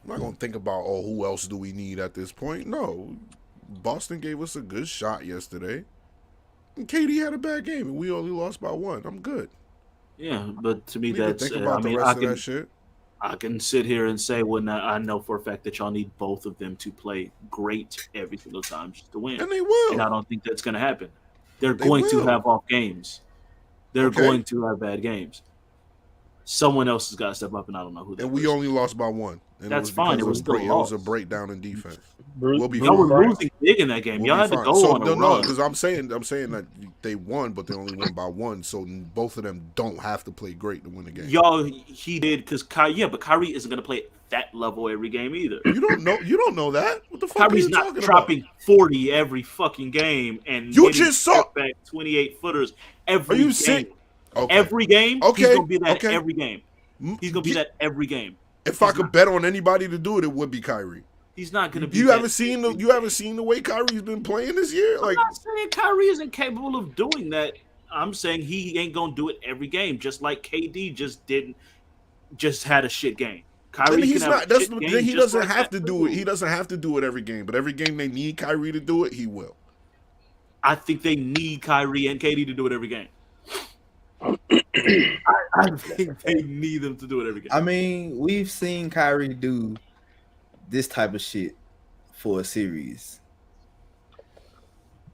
gonna think about who else do we need at this point. No, Boston gave us a good shot yesterday. And KD had a bad game, and we only lost by one. I'm good. Yeah, but to me, that's. I can sit here and say, well, I know for a fact that y'all need both of them to play great every single time just to win, and they will. And I don't think that's going to happen. They're going to have off games. They're going to have bad games. Someone else has got to step up, and I don't know who. And we only lost by 1. And that's fine. It was a breakdown in defense. We'll be y'all were losing big in that game. Y'all had to go on a run. No, because I'm saying that they won, but they only won by 1. So both of them don't have to play great to win the game. Y'all, he did because but Kyrie isn't going to play at that level every game either. You don't know that. What the fuck Kyrie's are you not talking dropping about? 40 every fucking game, and you just saw back 28 footers every Are you game. sick? Okay. Every game. Okay. He's going to be that every game. He's going to be that every game. If I could bet on anybody to do it, it would be Kyrie. He's not going to be. You haven't seen the way Kyrie's been playing this year. I'm not saying Kyrie isn't capable of doing that. I'm saying he ain't going to do it every game, just like KD just had a shit game. Kyrie he's can not. Have a shit game he doesn't like have to do it. He doesn't have to do it every game. But every game they need Kyrie to do it, he will. I think they need Kyrie and KD to do it every game. I think they need them to do it every game. I mean, we've seen Kyrie do this type of shit for a series.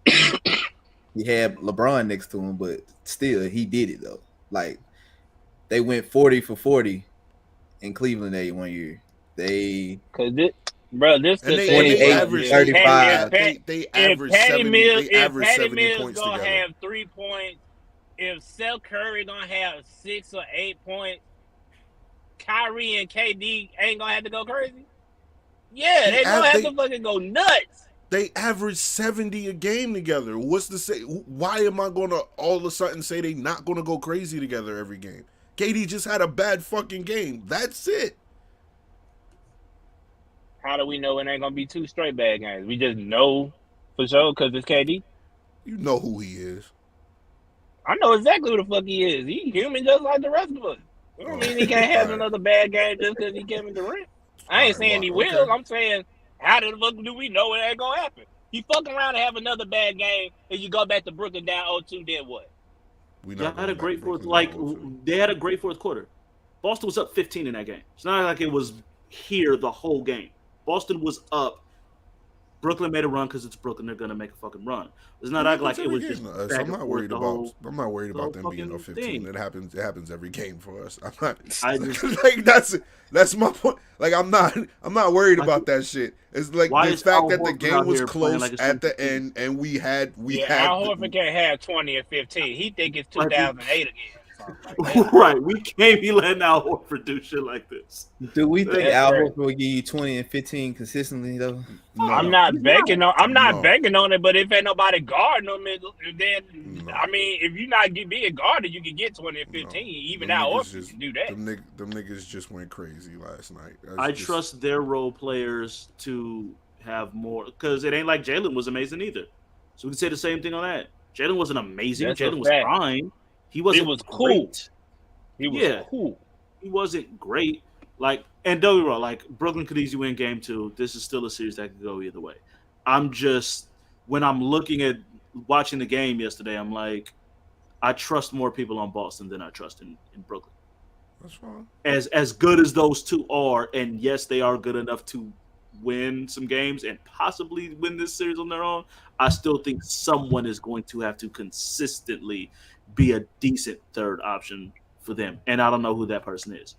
He had LeBron next to him, but still, he did it though. Like they went 40 for 40 in Cleveland that 1 year. This they averaged 35. They averaged 70. They averaged 70 points gonna together. have 3 points. If Steph Curry gonna have 6 or 8 points, Kyrie and KD ain't gonna have to go crazy. Yeah, they gonna have to fucking go nuts. They average 70 a game together. What's to say? Why am I gonna all of a sudden say they not gonna go crazy together every game? KD just had a bad fucking game. That's it. How do we know it ain't gonna be 2 straight bad games? We just know for sure because it's KD. You know who he is. I know exactly who the fuck he is. He human just like the rest of us. I don't mean he can't have another bad game just because he Kevin Durant. I ain't saying he will. I'm saying, how the fuck do we know it ain't gonna happen? He fuck around and have another bad game, and you go back to Brooklyn down 0-2, then what? They had a great fourth quarter. Boston was up 15 in that game. It's not like it was here the whole game. Boston was up. Brooklyn made a run because it's Brooklyn. They're gonna make a fucking run. It's not like it was just. I'm not worried about them being up 15. It happens every game for us. I'm not. Like that's my point. Like I'm not worried about that shit. It's like the fact that the game was close at the end and we had. Al Horford can't have 20 and 15. He think it's 2008 again. Right, we can't be letting Al Horford do shit like this. Do we think Al Horford will give you 20 and 15 consistently though? No, I'm not banking on it. But if ain't nobody guarding them, then I mean, if you're not being guarded, you can get 20 and 15. Even Al Horford can do that. Them niggas just went crazy last night. I trust their role players to have more because it ain't like Jalen was amazing either. So we can say the same thing on that. Jalen wasn't amazing. Jalen was fine. He wasn't cool. He was cool. He wasn't great. Like, and don't be wrong, like Brooklyn could easily win game 2. This is still a series that could go either way. I'm just when I'm looking at watching the game yesterday, I'm like, I trust more people on Boston than I trust in Brooklyn. That's fine. As good as those two are, and yes, they are good enough to win some games and possibly win this series on their own, I still think someone is going to have to consistently be a decent third option for them. And I don't know who that person is.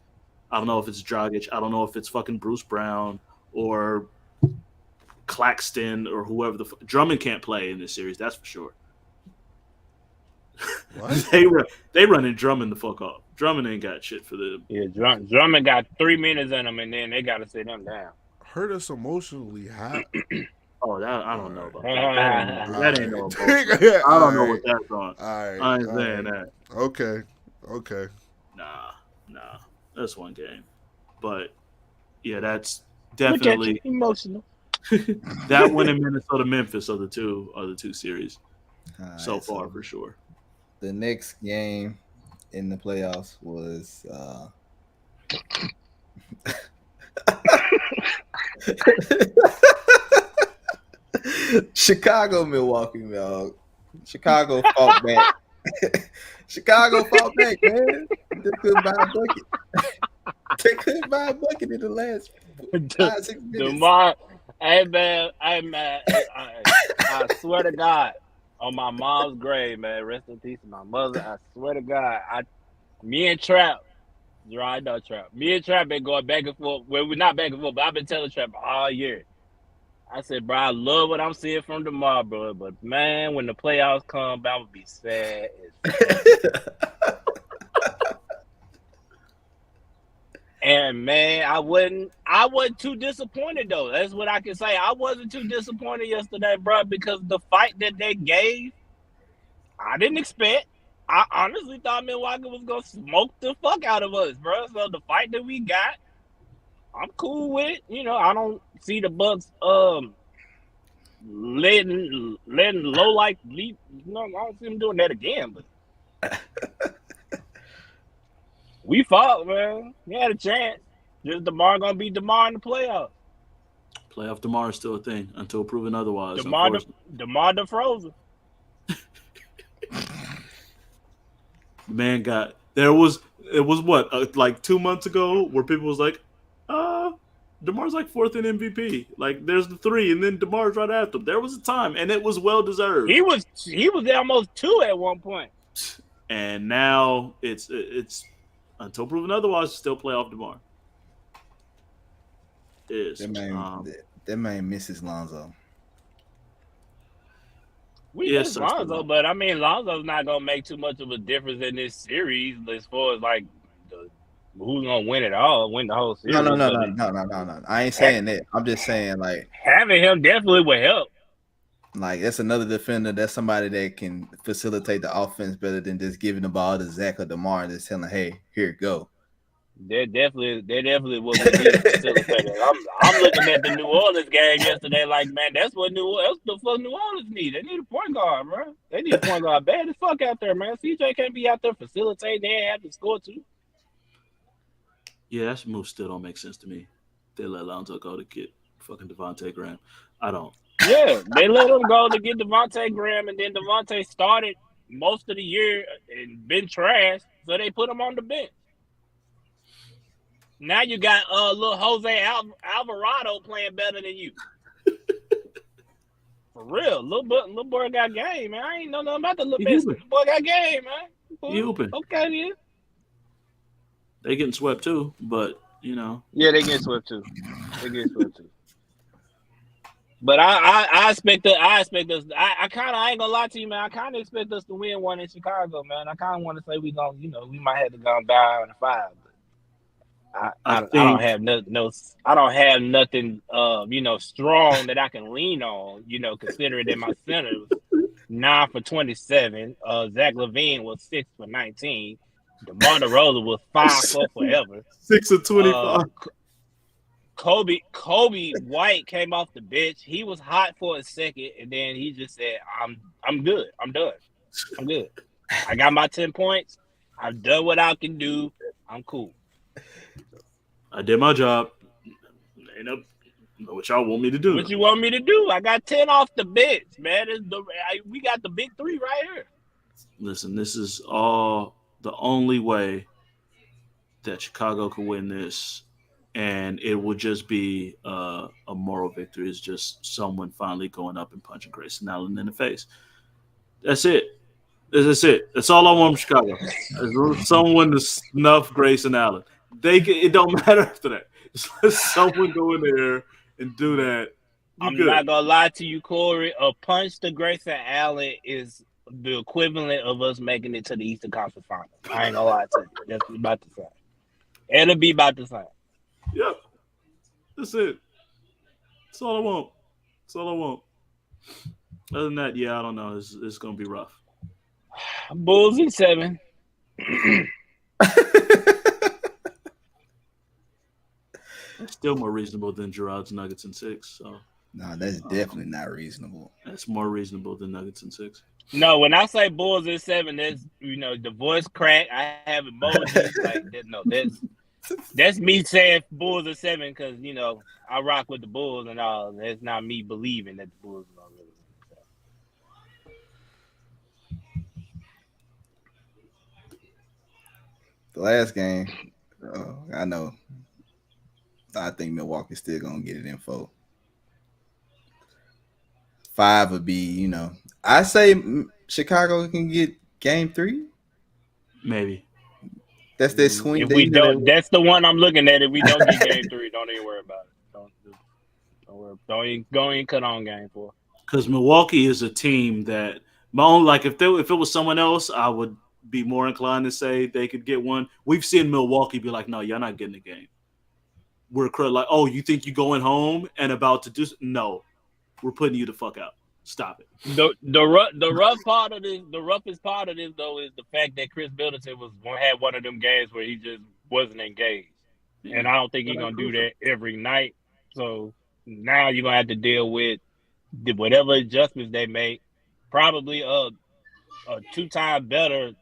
I don't know if it's Dragic. I don't know if it's fucking Bruce Brown or Claxton or whoever the Drummond can't play in this series, that's for sure. What? they running Drummond the fuck off. Drummond ain't got shit for them. Yeah, Drummond got 3 minutes in him, and then they got to sit him down. Hurt us emotionally. How? Oh, that I don't know about that. That ain't no emotion. I don't know what that's on. Right, I ain't saying that. Okay. Nah. That's one game. But yeah, that's definitely emotional. That one in Minnesota, Memphis are the two series so far for sure. The next game in the playoffs was Chicago, Milwaukee, dog. Chicago fought back. Chicago fought back, man. They couldn't buy a bucket. They couldn't buy a bucket in the last 5-6 minutes. Hey man, I swear to God, on my mom's grave, man. Rest in peace to my mother. I swear to God, me and Trap, Jarrod, no Trap. Me and Trap been going back and forth. Well, we're not back and forth, but I've been telling Trap all year. I said, bro, I love what I'm seeing from DeMar, bro. But man, when the playoffs come, I'm gonna be sad as fuck. And man, I wasn't too disappointed though. That's what I can say. I wasn't too disappointed yesterday, bro, because the fight that they gave, I didn't expect. I honestly thought Milwaukee was gonna smoke the fuck out of us, bro. So the fight that we got, I'm cool with. You know, I don't see the Bucks letting low life leap. No, I don't see them doing that again. But we fought, man. We had a chance. Just DeMar gonna be DeMar in the playoffs. Playoff DeMar is still a thing until proven otherwise. DeMar the Frozen. Man got it was what like 2 months ago where people was like, DeMar's like 4th in MVP. Like there's the 3, and then DeMar's right after. There was a time, and it was well deserved. He was almost 2 at one point. And now it's until proven otherwise, still playoff DeMar. That man misses Lonzo. We miss Lonzo, but I mean Lonzo's not gonna make too much of a difference in this series as far as like who's gonna win it all, win the whole series. No. I ain't saying that. I'm just saying like having him definitely would help. Like that's another defender. That's somebody that can facilitate the offense better than just giving the ball to Zach or DeMar and just telling, "Hey, here, go." They're definitely what we need to facilitate. I'm looking at the New Orleans game yesterday, like, man, that's the fuck New Orleans need. They need a point guard, bro. They need a point guard bad as fuck out there, man. CJ can't be out there facilitating. They have to score too. Yeah, that move still don't make sense to me. They let Lonzo go to get fucking Devontae Graham. I don't. Yeah, they let him go to get Devontae Graham, and then Devontae started most of the year and been trashed, so they put him on the bench. Now you got little Jose Alvarado playing better than you. For real, little boy got game, man. I ain't know nothing about the little bitch. Little boy got game, man. He open. Okay, yeah. They getting swept too, but you know. Yeah, they get swept too. But I expect us. I ain't gonna lie to you, man. I kind of expect us to win one in Chicago, man. I kind of want to say we might have to go down to 5. I don't have I don't have nothing strong that I can lean on, considering that my center was 9 for 27. Zach LaVine was 6 for 19. DeMar DeRozan was 5 for forever. 6 of 25. Kobe White came off the bench. He was hot for a second, and then he just said, I'm good. I'm done. I'm good. I got my 10 points. I've done what I can do. I'm cool. I did my job. Ain't know what y'all want me to do. What you want me to do? I got 10 off the bench, man. We got the big 3 right here. Listen, this is all the only way that Chicago could win this, and it would just be a moral victory. It's just someone finally going up and punching Grayson Allen in the face. That's it. That's it. That's all I want from Chicago. Someone to snuff Grayson Allen. It don't matter after that. Just let someone go in there and do that. I'm not gonna lie to you, Corey. A punch to Grayson Allen is the equivalent of us making it to the Eastern Conference Finals. I ain't gonna lie to you. That's about the same. It'll be about the same. Yep. That's it. That's all I want. Other than that, yeah, I don't know. It's gonna be rough. Bulls in 7. Still more reasonable than Jarrod's Nuggets in 6. So no, that's definitely not reasonable. That's more reasonable than Nuggets in 6. No, when I say Bulls in 7, that's the voice crack. I have emojis like that. No, that's me saying Bulls in 7 because I rock with the Bulls and all. That's not me believing that the Bulls are gonna lose. The last game, I know. I think Milwaukee's still gonna get it in 4. 5 would be, I say Chicago can get game 3. Maybe. That's their swing. If we don't, that's the one I'm looking at. If we don't get game 3, don't even worry about it. Don't worry. Don't even cut on game 4. Because Milwaukee is a team that if it was someone else, I would be more inclined to say they could get one. We've seen Milwaukee be like, no, you're not getting a game. We're like, oh, you think you're going home and about to do? No, we're putting you the fuck out. Stop it. The roughest part of this though is the fact that Chris Middleton had one of them games where he just wasn't engaged, and I don't think he's gonna do that every night. So now you're gonna have to deal with whatever adjustments they make. Probably a 2-time better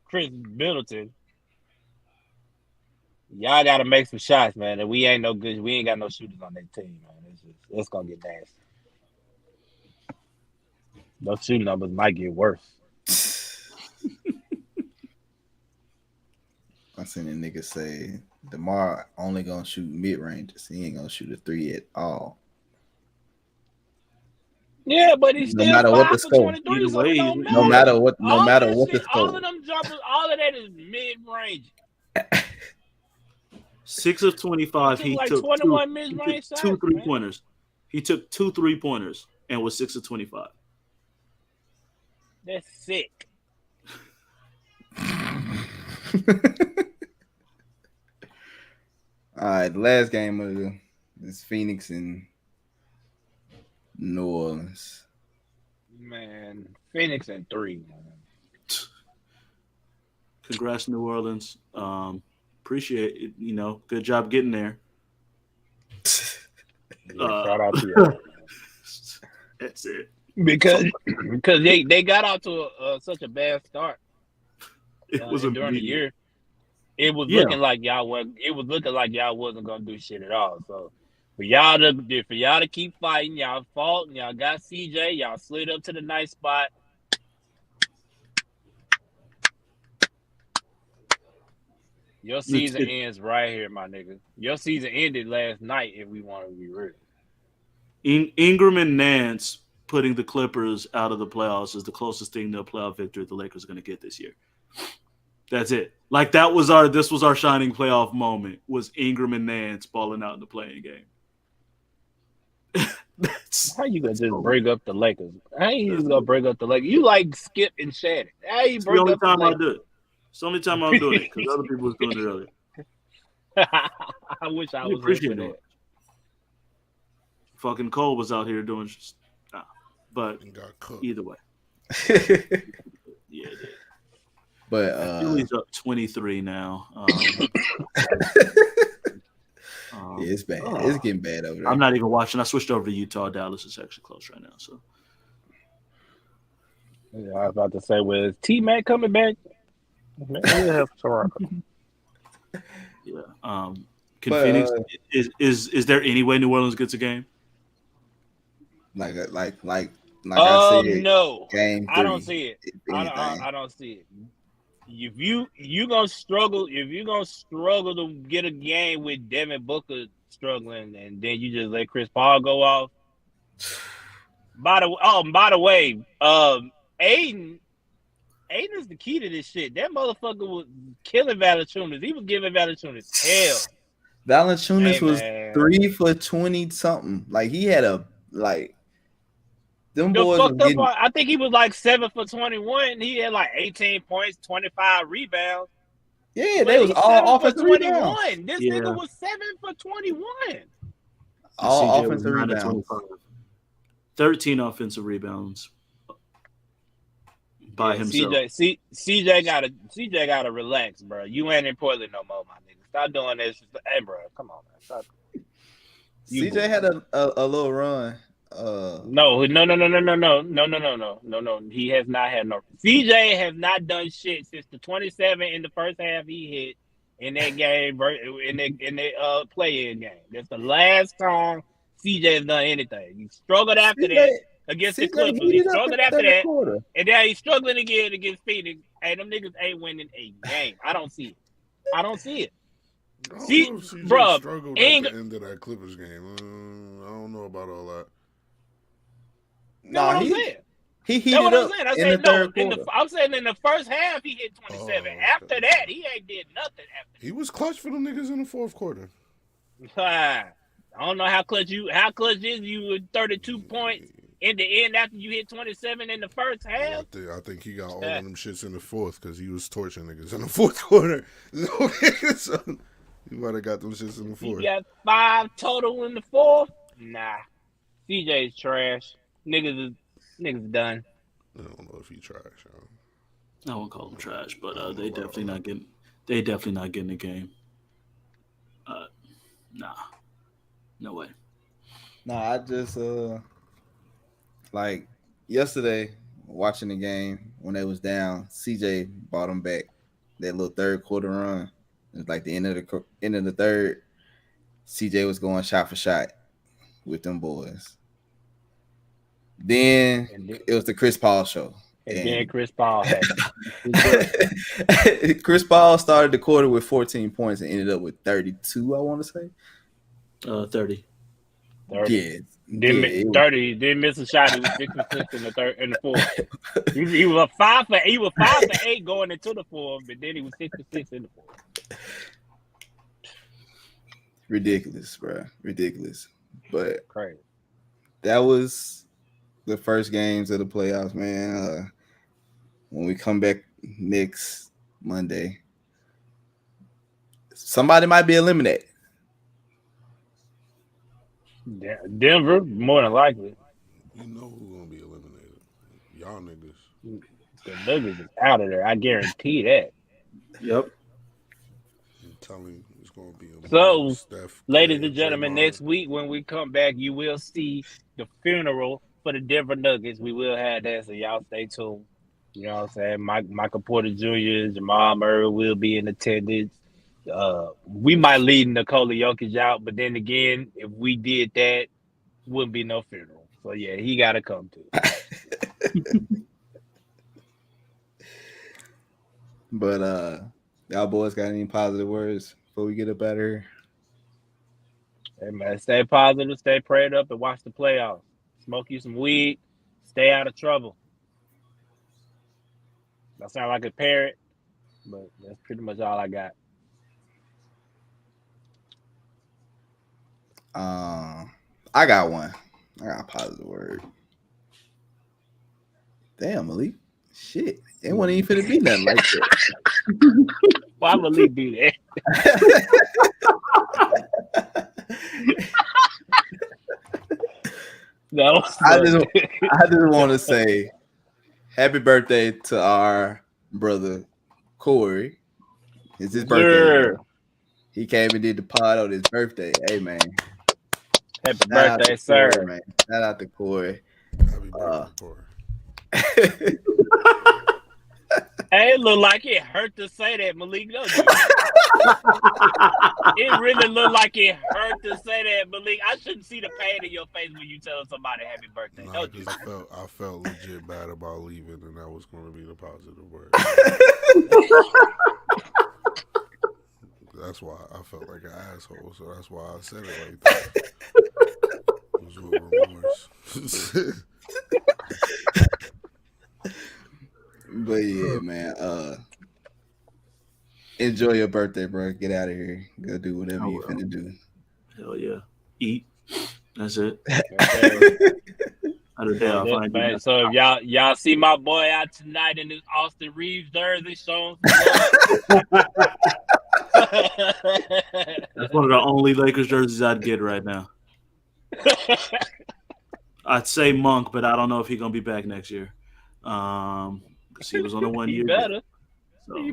Chris Middleton. Y'all got to make some shots, man. And we ain't no good. We ain't got no shooters on that team, man. It's gonna get nasty. Those shooting numbers might get worse. I seen a nigga say DeMar only gonna shoot mid ranges. He ain't gonna shoot a 3 at all. Yeah, but he's still no matter what the score. No matter what the score. All of them jumpers, all of that is mid range. 6 of 25. He took 21 mid-range shots, 2 3-pointers. He took 2 3-pointers and was 6 of 25. That's sick. All right, the last game is Phoenix and New Orleans. Man, Phoenix and 3. Man. Congrats, New Orleans. Appreciate it. Good job getting there. Shout out to you. That's it. Because they got out to such a bad start. It was during the year. It was looking like y'all wasn't gonna do shit at all. So for y'all to keep fighting, y'all fought and y'all got CJ, y'all slid up to the nice spot. Your season ends right here, my nigga. Your season ended last night if we want to be real. Ingram and Nance putting the Clippers out of the playoffs is the closest thing to a playoff victory the Lakers are going to get this year. That's it. Like this was our shining playoff moment, was Ingram and Nance balling out in the playing game. How you gonna just break up the Lakers? How you just gonna break up the Lakers? You like Skip and Shannon. How you break up the Lakers? I do it. It's the only time I'm doing it because other people was doing it earlier. I wish I was appreciating it. Fucking Cole was out here doing but either way. Yeah, but Philly's up 23 now. Yeah, it's bad. It's getting bad over there. I'm not even watching. I switched over to Utah. Dallas is actually close right now. So yeah, I was about to say, well, is T-Mac coming back? Yeah. Can Phoenix is there any way New Orleans gets a game? Like I said, no. Game 3, I don't see it. I don't see it. If you gonna struggle, to get a game with Devin Booker struggling, and then you just let Chris Paul go off. By the way, Aiden is the key to this shit. That motherfucker was killing Valanciunas. He was giving Valanciunas hell. Valanciunas was 3 for 20 something. Like he had them boys were getting... I think he was like 7 for 21. He had like 18 points, 25 rebounds. Yeah, they was all offensive 21. rebounds. This nigga was 7 for 21. All offensive rebounds. 13 offensive rebounds by himself. CJ gotta relax, bro. You ain't in Portland no more, my nigga. Stop doing this. Hey, bro, come on, man. Stop. CJ had a little run. No. He has not had no. CJ has not done shit since the 27 in the first half he hit in that game, in the play-in game. That's the last time CJ has done anything. He struggled after that against the Clippers. He struggled after that, and now he's struggling again against Phoenix. Hey, them niggas ain't winning a game. I don't see it. See, bro, struggled at the end of that Clippers game. I don't know about all that. No, what I'm he saying. heated up I in the third quarter. I'm saying in the first half he hit 27. After that, he ain't did nothing. He was clutch for them niggas in the fourth quarter. I don't know how clutch is you with 32 points in the end after you hit 27 in the first half. I think he got all of them shits in the fourth because he was torching niggas in the fourth quarter. So he might have got them shits in the fourth. He got 5 total in the fourth. Nah, CJ's trash. Niggas done. I don't know if he trash. I won't call them trash, but they definitely not getting. They definitely not getting the game. Nah, no way. Nah, I just like yesterday watching the game when they was down. CJ brought them back. That little third quarter run. It was like the end of the third. CJ was going shot for shot with them boys. Then it was the Chris Paul show. And then Chris Paul had Chris Paul started the quarter with 14 points and ended up with 32, I want to say. 30. 30. Didn't miss a shot. He was 6 for 6 in the fourth. He was 5 for 8 going into the fourth, but then he was 6 for 6 in the fourth. Ridiculous, bro. Ridiculous. But crazy. That was the first games of the playoffs, man. When we come back next Monday, somebody might be eliminated. Denver, more than likely. You know who's gonna be eliminated? Y'all niggas. The Nuggets is out of there. I guarantee that. Yep. I'm telling you, it's gonna be a so. Steph, Ladies and gentlemen, next week when we come back, you will see the funeral for the Denver Nuggets. We will have that, so y'all stay tuned. You know what I'm saying? Michael Porter Jr., Jamal Murray will be in attendance. We might leave Nikola Jokic out, but then again, if we did that, wouldn't be no funeral. So yeah, he got to come too. But y'all boys got any positive words before we get up out of here? Hey man, stay positive, stay prayed up, and watch the playoffs. Smoke you some weed, stay out of trouble. I sound like a parrot, but that's pretty much all I got. I got one. I got a positive word. Damn, Malik. Shit. It wasn't even finna be nothing like that. Why Malik do that? No. I just want to say happy birthday to our brother Corey. It's his birthday. Yeah. He came and did the pod on his birthday. Hey man. Happy birthday, sir. Corey, man. Shout out to Corey. Happy birthday, Corey. Hey, it looked like it hurt to say that, Malik. No, it really looked like it hurt to say that, Malik. I shouldn't see the pain in your face when you tell somebody happy birthday. Nah, I felt legit bad about leaving, and that was going to be the positive word. That's why I felt like an asshole, so that's why I said it like that. It was with remorse. But yeah, man. Enjoy your birthday, bro. Get out of here. Go do whatever you're finna do. Hell yeah. Eat. That's it. So if y'all see my boy out tonight in this Austin Reeves jersey, showing that's one of the only Lakers jerseys I'd get right now. I'd say Monk, but I don't know if he's gonna be back next year. Because he was on a 1 year. Better. So we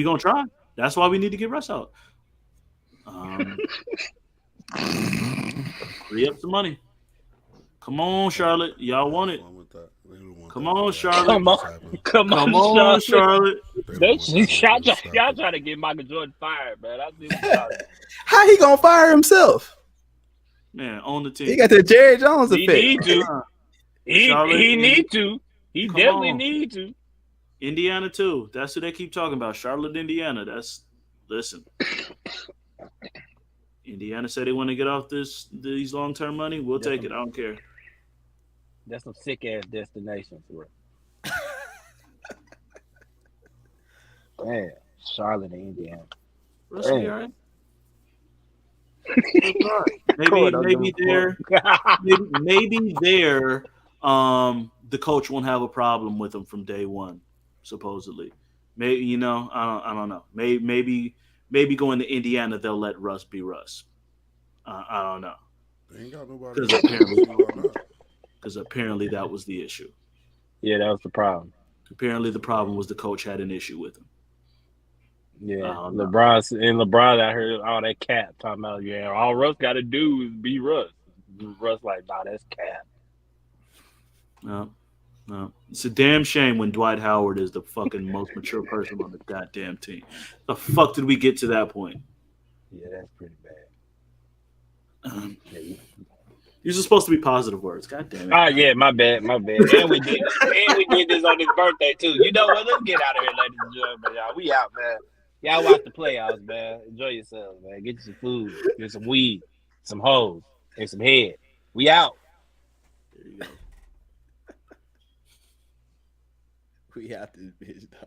gonna try. That's why we need to get Russ out. Free up some money. Come on, Charlotte. Y'all want it. Come on, Charlotte. Come on, Charlotte. Y'all trying to get Michael Jordan fired, man. How he gonna fire himself? Man, on the team. He got the Jerry Jones effect. He need to. He need to. He definitely need to. Indiana too. That's who they keep talking about. Charlotte, Indiana. Listen. Indiana said they want to get off these long-term money. We'll take it. I don't care. That's some sick ass destinations, bro. Damn, Charlotte, Indiana. Russ will be all right. Maybe there, the coach won't have a problem with him from day one. Supposedly, maybe I don't know. Maybe going to Indiana they'll let Russ be Russ. I don't know. They ain't got nobody. Because apparently that was the issue. Yeah, that was the problem. Apparently the problem was the coach had an issue with him. Yeah, LeBron, I heard all that cap talking about, yeah, all Russ got to do is be Russ. Russ like, nah, that's cap. No. It's a damn shame when Dwight Howard is the fucking most mature person on the goddamn team. The fuck did we get to that point? Yeah, that's pretty bad. These are supposed to be positive words. God damn it. Oh, yeah, my bad. And we did this on his birthday, too. You know what? Let's get out of here, ladies and gentlemen, y'all. We out, man. Y'all watch the playoffs, man. Enjoy yourselves, man. Get you some food, get some weed, some hoes, and some head. We out. There you go. We out this bitch, dog.